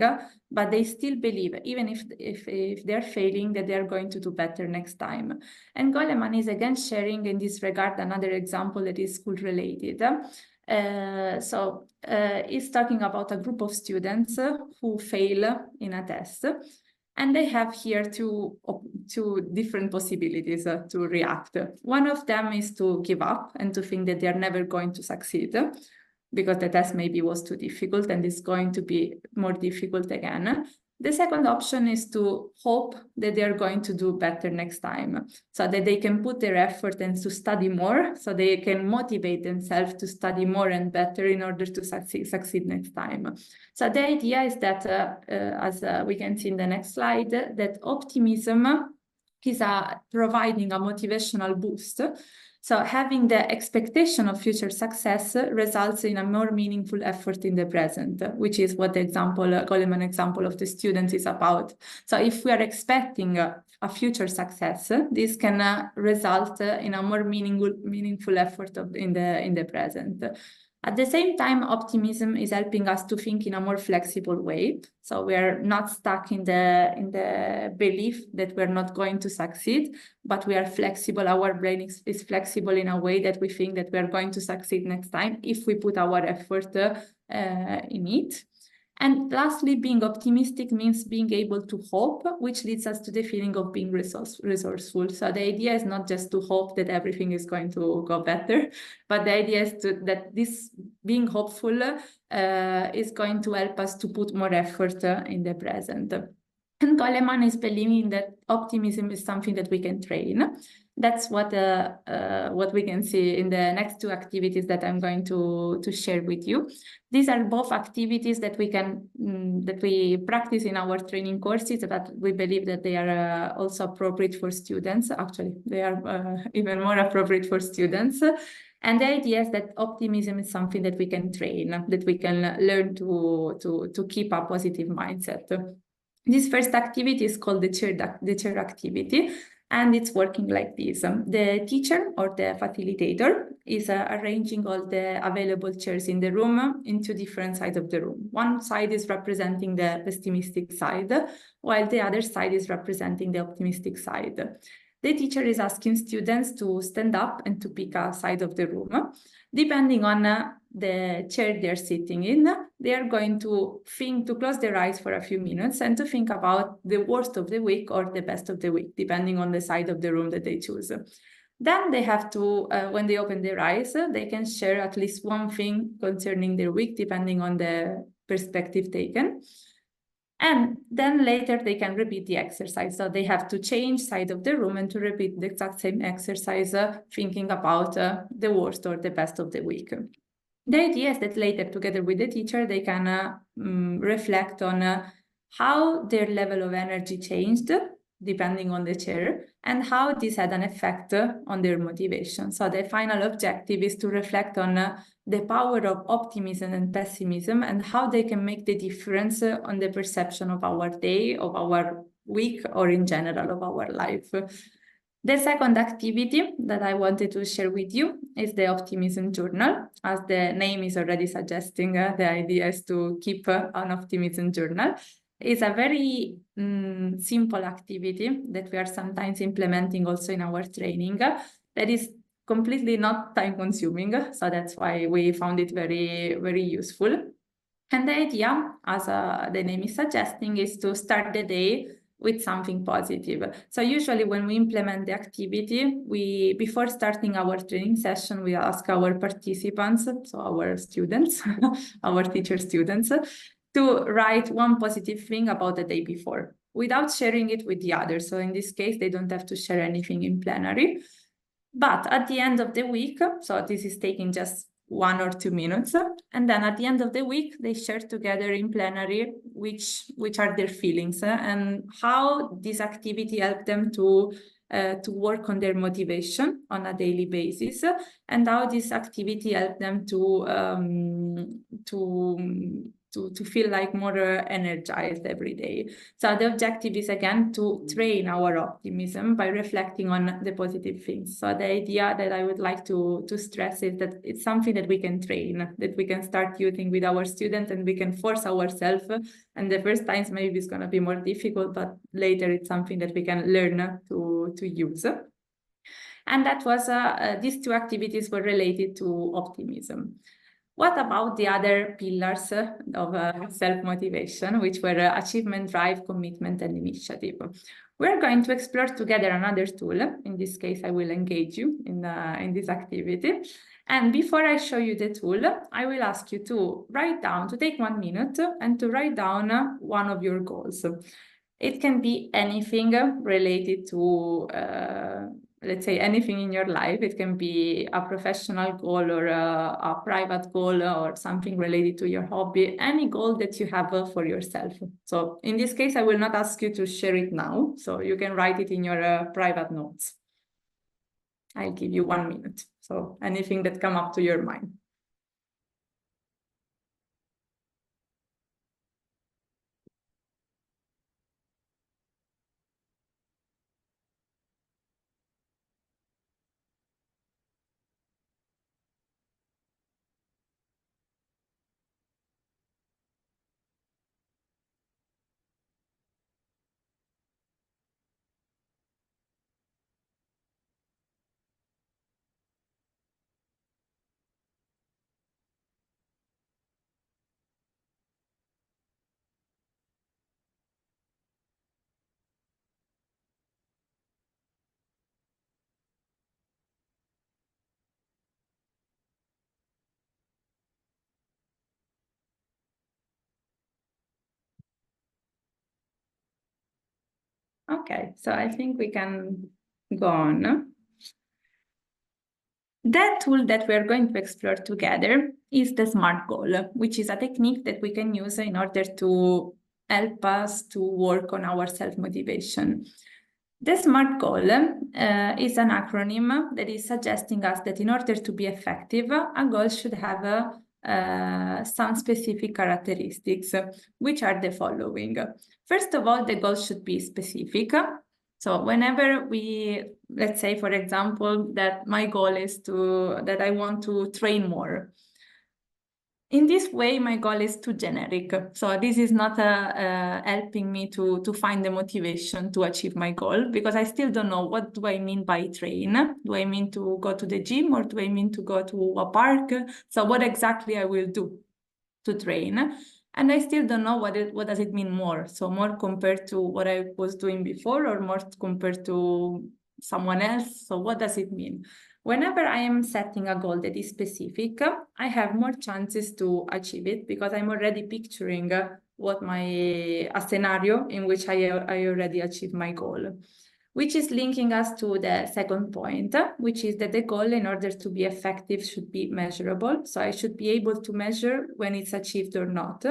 B: but they still believe, even if they're failing, that they're going to do better next time. And Goleman is again sharing in this regard another example that is school related. He's talking about a group of students who fail in a test. And they have here two different possibilities to react. One of them is to give up and to think that they're never going to succeed because the test maybe was too difficult and it's going to be more difficult again. The second option is to hope that they're going to do better next time, so that they can put their effort and to study more, so they can motivate themselves to study more and better in order to succeed next time. So the idea is that, as we can see in the next slide, that optimism is providing a motivational boost. So having the expectation of future success results in a more meaningful effort in the present, which is what the example, Goleman example of the student is about. So if we are expecting a future success, this can result in a more meaningful effort in the present. At the same time, optimism is helping us to think in a more flexible way. So we are not stuck in the belief that we're not going to succeed, but we are flexible. Our brain is flexible in a way that we think that we are going to succeed next time if we put our effort in it. And lastly, being optimistic means being able to hope, which leads us to the feeling of being resourceful. So the idea is not just to hope that everything is going to go better, but the idea is that this being hopeful is going to help us to put more effort in the present. And Goleman is believing that optimism is something that we can train. That's what we can see in the next two activities that I'm going to share with you. These are both activities that we practice in our training courses, but we believe that they are also appropriate for students. Actually, they are even more appropriate for students. And the idea is that optimism is something that we can train, that we can learn to keep a positive mindset. This first activity is called the chair activity, and it's working like this. The teacher or the facilitator is arranging all the available chairs in the room into different sides of the room. One side is representing the pessimistic side, while the other side is representing the optimistic side. The teacher is asking students to stand up and to pick a side of the room. Depending on the chair they're sitting in, they are going to close their eyes for a few minutes and to think about the worst of the week or the best of the week, depending on the side of the room that they choose. Then they have to, when they open their eyes, they can share at least one thing concerning their week, depending on the perspective taken. And then later they can repeat the exercise. So they have to change side of the room and to repeat the exact same exercise, thinking about the worst or the best of the week. The idea is that later, together with the teacher, they can reflect on how their level of energy changed, depending on the chair, and how this had an effect on their motivation. So the final objective is to reflect on the power of optimism and pessimism and how they can make the difference on the perception of our day, of our week, or in general of our life. The second activity that I wanted to share with you is the optimism journal. As the name is already suggesting, the idea is to keep an optimism journal. It's a very simple activity that we are sometimes implementing also in our training that is completely not time consuming. So that's why we found it very, very useful. And the idea, as the name is suggesting, is to start the day with something positive. So usually when we implement the activity, before starting our training session, we ask our participants, so our students, our teacher students, to write one positive thing about the day before without sharing it with the others. So in this case, they don't have to share anything in plenary. But at the end of the week, so this is taking just 1 or 2 minutes, and then at the end of the week, they share together in plenary which are their feelings and how this activity helped them to work on their motivation on a daily basis, and how this activity helped them to feel like more energized every day. So the objective is again to train our optimism by reflecting on the positive things. So the idea that I would like to stress is that it's something that we can train, that we can start using with our students, and we can force ourselves. And the first times maybe it's going to be more difficult, but later it's something that we can learn to use. And that was these two activities were related to optimism. What about the other pillars of self-motivation, which were achievement, drive, commitment, and initiative? We're going to explore together another tool. In this case, I will engage you in this activity. And before I show you the tool, I will ask you to take 1 minute and to write down one of your goals. It can be anything related to let's say anything in your life. It can be a professional goal or a private goal or something related to your hobby, any goal that you have for yourself. So in this case, I will not ask you to share it now, so you can write it in your private notes. I'll give you 1 minute. So anything that come up to your mind. Okay, so I think we can go on. That tool that we are going to explore together is the SMART goal, which is a technique that we can use in order to help us to work on our self-motivation. The SMART goal is an acronym that is suggesting us that in order to be effective, a goal should have some specific characteristics, which are the following. First of all, the goal should be specific. So whenever let's say, for example, that my goal is that I want to train more. In this way, my goal is too generic. So this is not helping me to find the motivation to achieve my goal, because I still don't know, what do I mean by train? Do I mean to go to the gym, or do I mean to go to a park? So what exactly I will do to train? And I still don't know what does it mean more. So more compared to what I was doing before, or more compared to someone else. So what does it mean? Whenever I am setting a goal that is specific, I have more chances to achieve it, because I'm already picturing a scenario in which I already achieved my goal. Which is linking us to the second point, which is that the goal, in order to be effective, should be measurable. So I should be able to measure when it's achieved or not.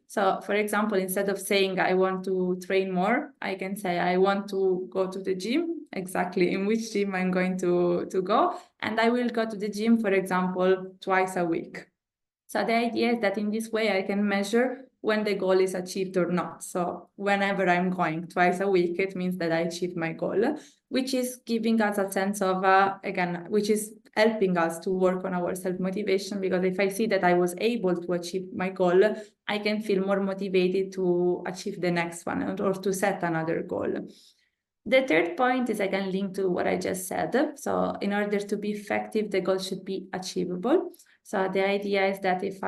B: So, for example, instead of saying I want to train more, I can say I want to go to the gym, exactly in which gym I'm going to go. And I will go to the gym, for example, twice a week. So the idea is that in this way I can measure when the goal is achieved or not. So whenever I'm going twice a week, it means that I achieved my goal, which is giving us a sense of, again, which is helping us to work on our self-motivation, because if I see that I was able to achieve my goal, I can feel more motivated to achieve the next one, or to set another goal. The third point is again linked to what I just said. So in order to be effective, the goal should be achievable. So the idea is that if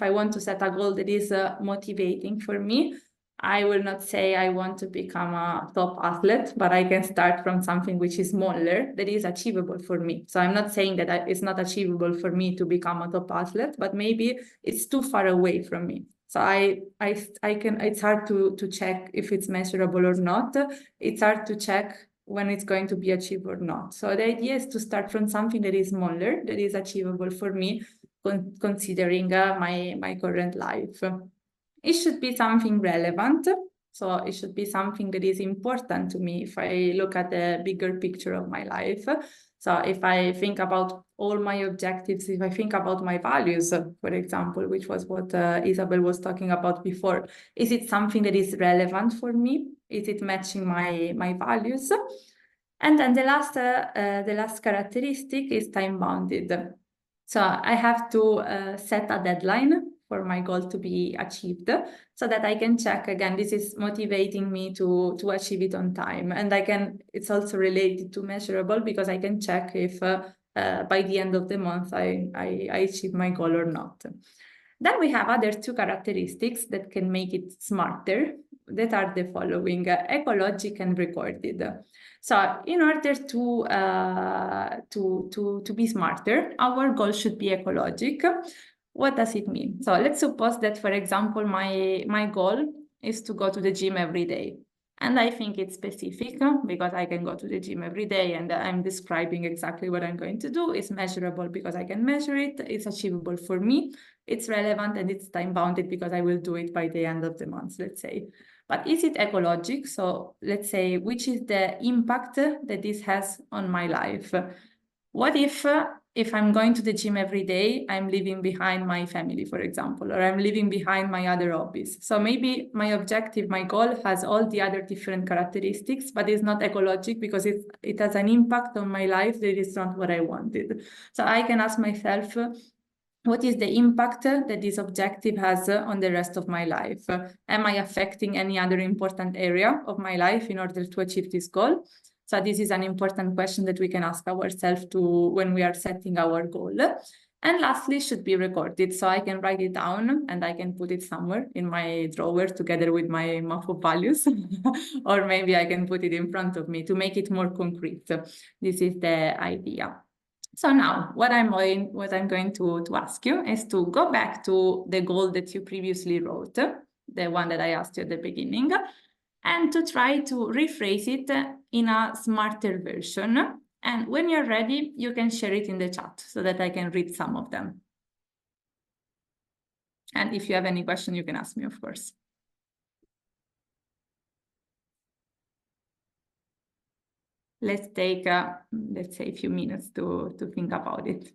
B: I want to set a goal that is motivating for me, I will not say I want to become a top athlete, but I can start from something which is smaller, that is achievable for me. So I'm not saying that it's not achievable for me to become a top athlete, but maybe it's too far away from me. So it's hard to check if it's measurable or not. It's hard to check when it's going to be achieved or not. So the idea is to start from something that is smaller, that is achievable for me, considering my current life. It should be something relevant. So it should be something that is important to me if I look at the bigger picture of my life. So if I think about all my objectives, if I think about my values, for example, which was what Isabel was talking about before, is it something that is relevant for me? Is it matching my values? And then the last characteristic is time-bounded. So I have to set a deadline for my goal to be achieved, so that I can check again, this is motivating me to achieve it on time. And it's also related to measurable, because I can check if by the end of the month I achieve my goal or not. Then we have other two characteristics that can make it smarter, that are the following: ecologic and recorded. So in order to be smarter, our goal should be ecologic. What does it mean? So let's suppose that, for example, my goal is to go to the gym every day. And I think it's specific, because I can go to the gym every day and I'm describing exactly what I'm going to do. It's measurable because I can measure it. It's achievable for me. It's relevant, and it's time bounded because I will do it by the end of the month, let's say. But is it ecologic? So let's say, which is the impact that this has on my life? What if I'm going to the gym every day, I'm leaving behind my family, for example, or I'm leaving behind my other hobbies? So maybe my objective, my goal has all the other different characteristics, but it's not ecologic because it has an impact on my life that is not what I wanted. So I can ask myself, what is the impact that this objective has on the rest of my life? Am I affecting any other important area of my life in order to achieve this goal? So this is an important question that we can ask ourselves when we are setting our goal. And lastly, should be recorded. So I can write it down and I can put it somewhere in my drawer together with my map of values. Or maybe I can put it in front of me to make it more concrete. This is the idea. So now what I'm going to ask you is to go back to the goal that you previously wrote, the one that I asked you at the beginning, and to try to rephrase it in a smarter version. And when you're ready, you can share it in the chat so that I can read some of them. And if you have any question, you can ask me, of course. Let's take, let's say, a few minutes to think about it.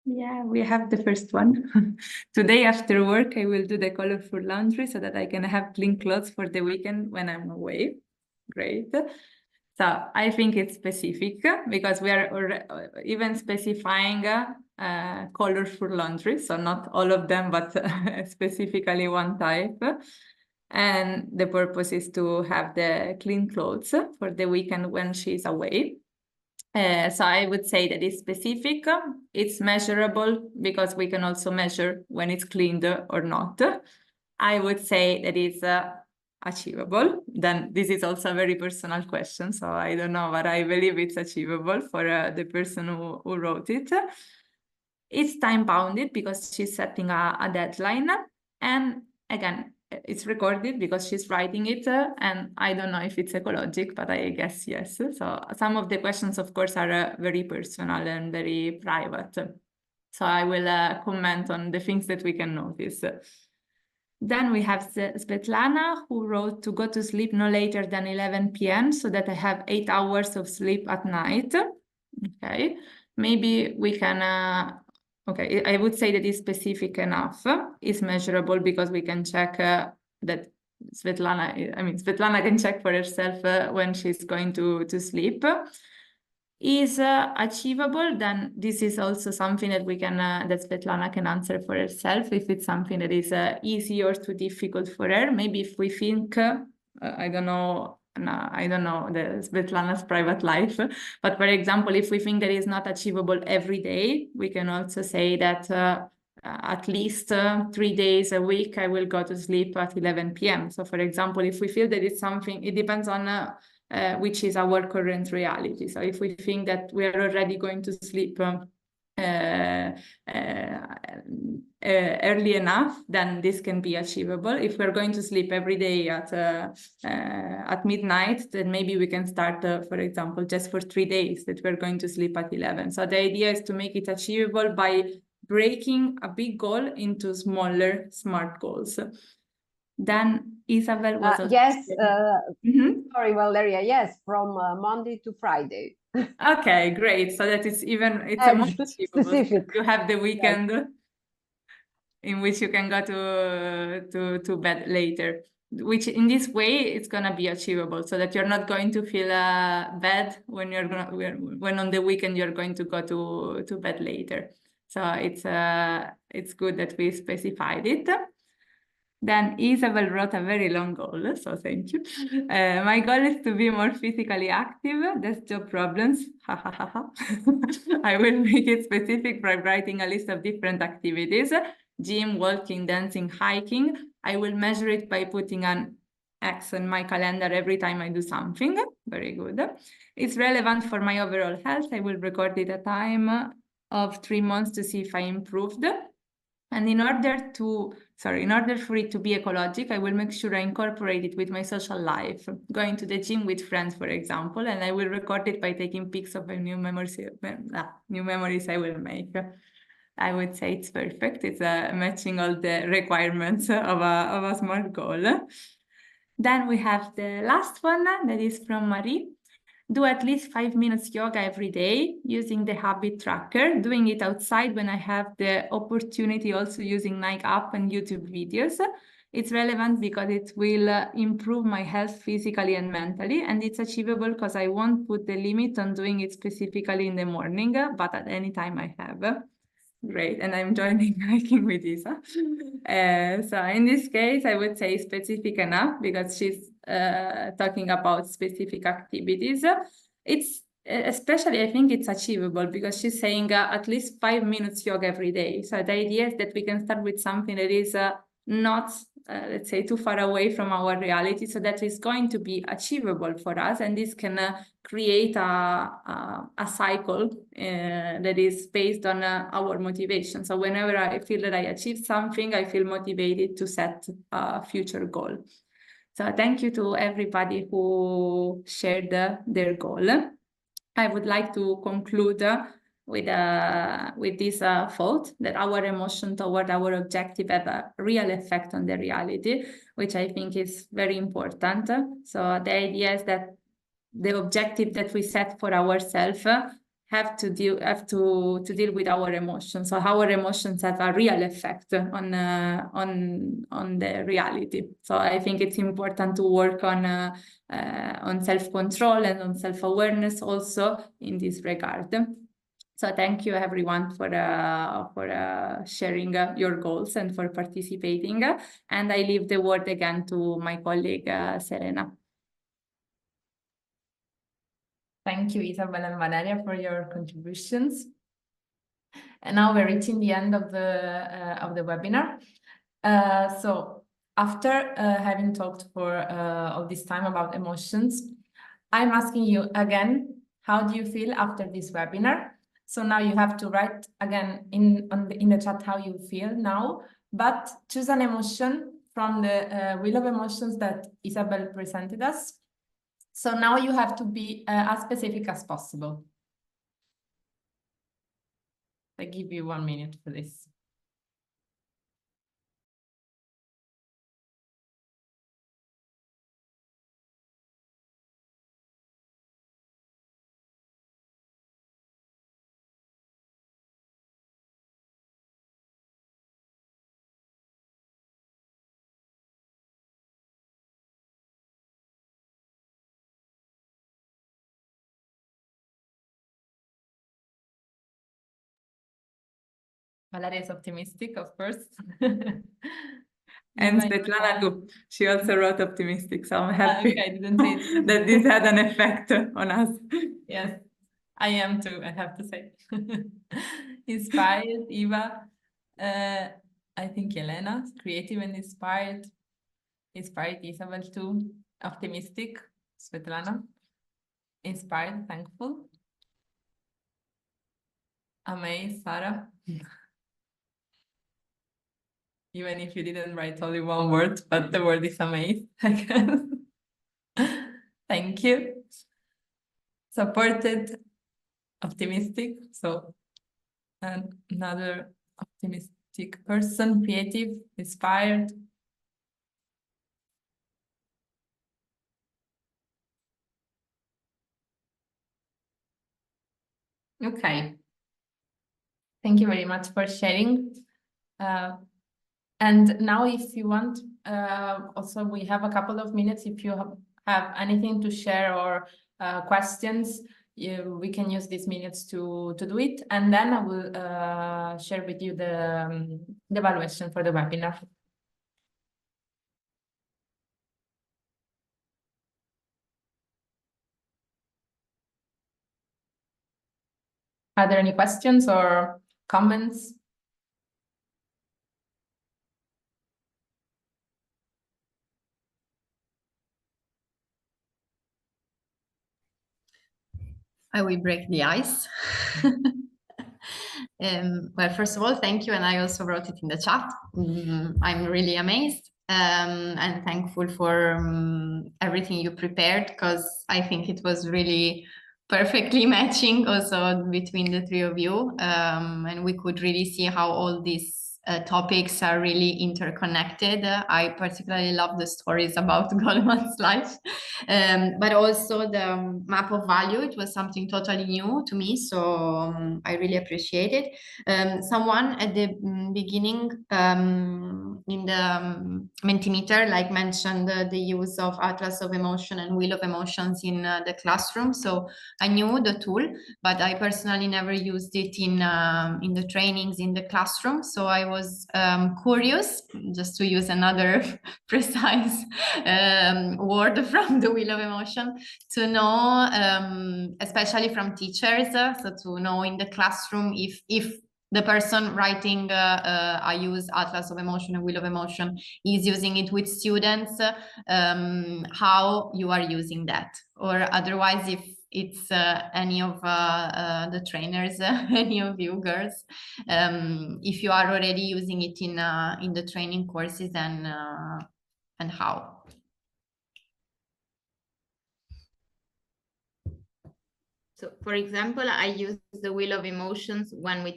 B: Yeah, we have the first one. Today after work, I will do the colorful laundry so that I can have clean clothes for the weekend when I'm away. Great. So I think it's specific because we are even specifying colorful laundry. So not all of them, but specifically one type. And the purpose is to have the clean clothes for the weekend when she's away. So I would say that it's specific, it's measurable because we can also measure when it's cleaned or not. I would say that it's achievable. Then this is also a very personal question, so I don't know, but I believe it's achievable for the person who wrote it. It's time bounded because she's setting a deadline, and again, it's recorded because she's writing it, and I don't know if it's ecologic, but I guess yes. So some of the questions, of course, are very personal and very private. So I will comment on the things that we can notice. Then we have Svetlana, who wrote to go to sleep no later than 11 p.m. so that I have 8 hours of sleep at night. Okay, maybe we can... Okay, I would say that it's specific enough. It's measurable because we can check that Svetlana can check for herself when she's going to sleep. Is achievable, then this is also something that we can that Svetlana can answer for herself. If it's something that is easy or too difficult for her, maybe if we think I don't know the Svetlana's private life, but for example, if we think that is not achievable every day, we can also say that at least 3 days a week I will go to sleep at 11 p.m. So for example, if we feel that it's something, it depends on which is our current reality. So if we think that we are already going to sleep early enough, then this can be achievable. If we're going to sleep every day at midnight, then maybe we can start, for example, just for 3 days that we're going to sleep at 11. So the idea is to make it achievable by breaking a big goal into smaller, smart goals. Then Isabel was also
H: yes, sorry, Valeria, yes, from Monday to Friday.
B: Okay, great. So that it's even, it's a more achievable.
H: Specific.
B: You have the weekend in which you can go to bed later, which in this way it's gonna be achievable, so that you're not going to feel bad when when on the weekend you're going to go to bed later. So it's good that we specified it. Then Isabel wrote a very long goal, so thank you. My goal is to be more physically active. That's job problems. I will make it specific by writing a list of different activities: gym, walking, dancing, hiking. I will measure it by putting an X on my calendar every time I do something. Very good. It's relevant for my overall health. I will record it a time of 3 months to see if I improved. And in order for it to be ecologic, I will make sure I incorporate it with my social life, going to the gym with friends, for example, and I will record it by taking pics of new memories I will make. I would say it's perfect. It's matching all the requirements of a smart goal. Then we have the last one that is from Marie. Do at least 5 minutes yoga every day using the habit tracker, doing it outside when I have the opportunity, also using Nike app and YouTube videos. It's relevant because it will improve my health physically and mentally, and it's achievable because I won't put the limit on doing it specifically in the morning, but at any time I have. Great, and I'm joining hiking with Isa. So in this case, I would say specific enough because she's talking about specific activities. It's especially, I think it's achievable because she's saying at least 5 minutes yoga every day. So the idea is that we can start with something that is not, let's say, too far away from our reality, so that is going to be achievable for us, and this can create a cycle that is based on our motivation. So whenever I feel that I achieve something, I feel motivated to set a future goal. So thank you to everybody who shared their goal. I would like to conclude with this thought that our emotion toward our objective have a real effect on the reality, which I think is very important. So the idea is that the objective that we set for ourselves have to deal with our emotions. So our emotions have a real effect on the reality. So I think it's important to work on self-control and on self-awareness also in this regard. So thank you everyone for sharing your goals and for participating. And I leave the word again to my colleague Serena. Thank you, Isabel and Valeria, for your contributions. And now we're reaching the end of the webinar. So after having talked for all this time about emotions, I'm asking you again, how do you feel after this webinar? So now you have to write again in the chat how you feel now, but choose an emotion from the wheel of emotions that Isabel presented us. So now you have to be as specific as possible. I give you 1 minute for this. Valeria is optimistic, of course. And Svetlana too. She also wrote optimistic, so I'm happy okay, I didn't say it. That this had an effect on us. Yes, I am too, I have to say. Inspired, Eva. I think Elena, creative and inspired. Inspired, Isabel too. Optimistic, Svetlana. inspired, thankful. Amazed, Sarah. Even if you didn't write only one word, but the word is amazed, I guess. Thank you. Supported, optimistic. So another optimistic person, creative, inspired. Okay. Thank you very much for sharing. And now if you want, also we have a couple of minutes. If you have anything to share or questions, we can use these minutes to do it. And then I will share with you the evaluation for the webinar. Are there any questions or comments?
G: I will break the ice. Well, first of all, thank you. And I also wrote it in the chat. I'm really amazed and thankful for everything you prepared, because I think it was really perfectly matching also between the three of you. And we could really see how all these topics are really interconnected. I particularly love the stories about Goleman's life, but also the map of value. It was something totally new to me, so I really appreciate it. Someone at the beginning in the Mentimeter mentioned the use of Atlas of Emotion and Wheel of Emotions in the classroom. So I knew the tool, but I personally never used it in the trainings in the classroom. So I was curious, just to use another precise word from the Wheel of Emotion, to know, especially from teachers, so to know in the classroom if the person writing I use Atlas of Emotion and Wheel of Emotion is using it with students, how you are using that, or otherwise if it's any of the trainers, any of you girls, if you are already using it in the training courses, and how.
E: So, for example, I use the Wheel of Emotions when we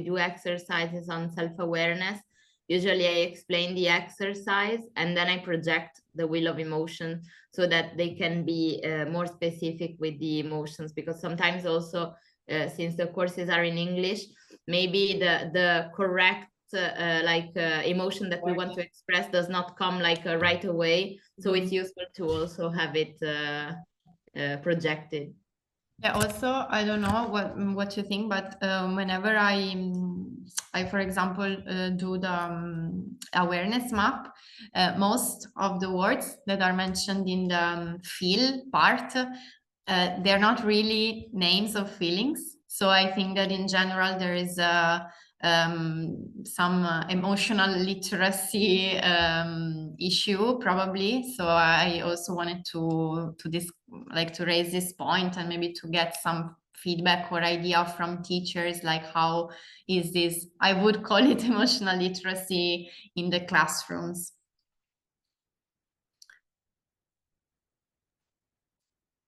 E: do exercises on self-awareness. Usually I explain the exercise and then I project the Wheel of Emotion so that they can be more specific with the emotions, because sometimes also, since the courses are in English, maybe the correct emotion that we want to express does not come right away. So it's useful to also have it projected.
G: Yeah, also, I don't know what you think, but whenever I for example, do the awareness map, most of the words that are mentioned in the feel part, they're not really names of feelings. So I think that in general, there is some emotional literacy issue probably. So I also wanted to raise this point and maybe to get some feedback or idea from teachers, like how is this, I would call it emotional literacy in the classrooms.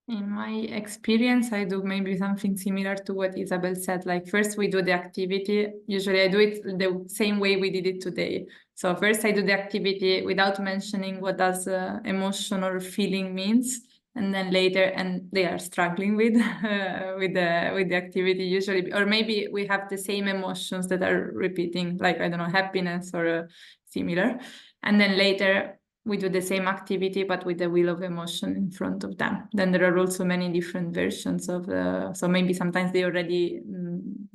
B: In my experience, I do maybe something similar to what Isabel said. Like first we do the activity. Usually I do it the same way we did it today. So first I do the activity without mentioning what does emotion or feeling means. And then later, and they are struggling with the activity usually, or maybe we have the same emotions that are repeating, like, I don't know, happiness or similar. And then later we do the same activity, but with the wheel of emotion in front of them. Then there are also many different versions of so maybe sometimes they already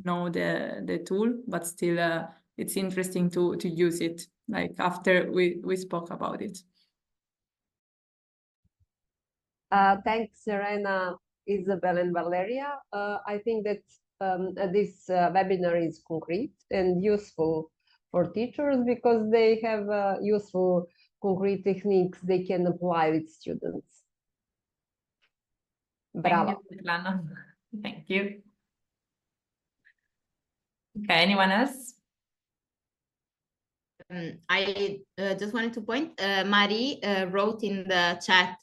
B: know the tool, but still it's interesting to use it, like after we spoke about it.
H: Thanks, Serena, Isabel, and Valeria. I think that this webinar is concrete and useful for teachers because they have useful concrete techniques they can apply with students. Brava.
B: Thank you, Svetlana. Thank you. Okay, anyone else?
E: I just wanted to point, Marie wrote in the chat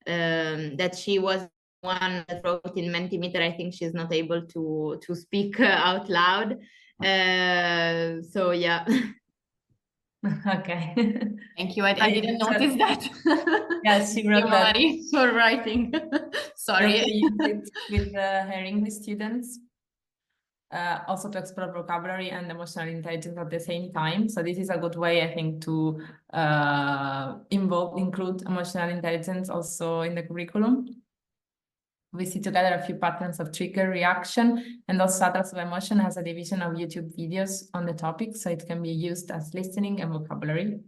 E: that she was one that wrote in Mentimeter. I think she's not able to speak out loud. So yeah.
B: Okay.
G: Thank you. I didn't notice that.
B: Yes, she wrote that.
G: Marie, for writing. Sorry.
B: Just use it with her English students. Also to explore vocabulary and emotional intelligence at the same time. So this is a good way, I think, to include emotional intelligence also in the curriculum. We see together a few patterns of trigger, reaction, and also atlas of emotion has a division of YouTube videos on the topic, so it can be used as listening and vocabulary.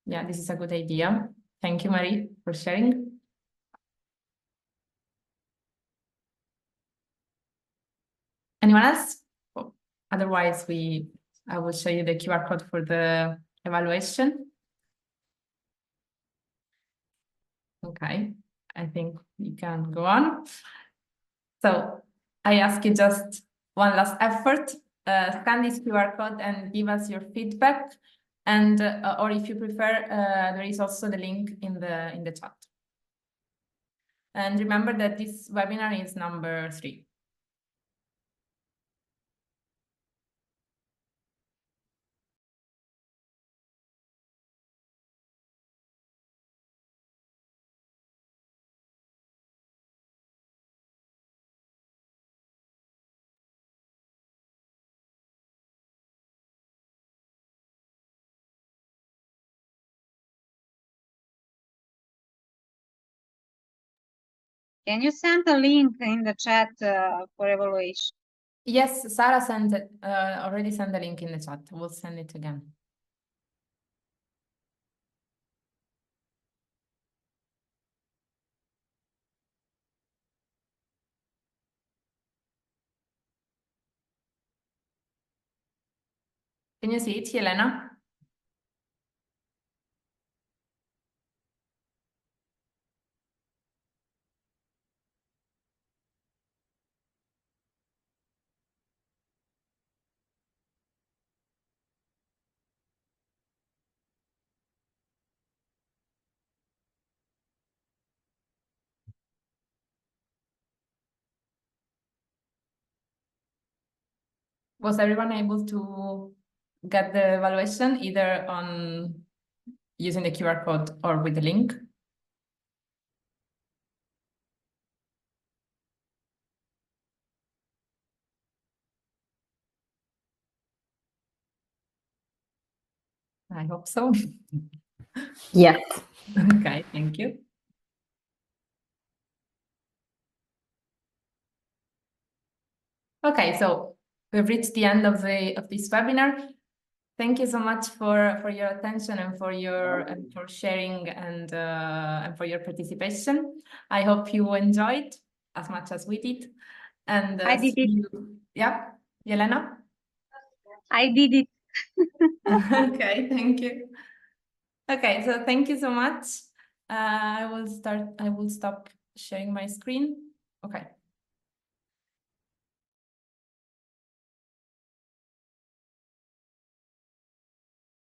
B: Yeah, this is a good idea. Thank you, Marie, for sharing. Anyone else? Oh, otherwise, I will show you the QR code for the evaluation. Okay, I think you can go on. So I ask you just one last effort. Scan this QR code and give us your feedback. And or if you prefer, there is also the link in the chat. And remember that this webinar is number 3.
D: Can you send a link in the chat for evaluation?
B: Yes, Sarah sent it, already sent the link in the chat. We'll send it again. Can you see it, Helena? Was everyone able to get the evaluation either on using the QR code or with the link? I hope so.
G: Yes.
B: Okay, thank you. Okay, so we've reached the end of this webinar. Thank you so much for your attention and for sharing and for your participation. I hope you enjoyed as much as we did. And
D: I did it.
B: Yeah, Yelena?
D: I did it.
B: Okay, thank you. Okay, so thank you so much. I will stop sharing my screen. Okay.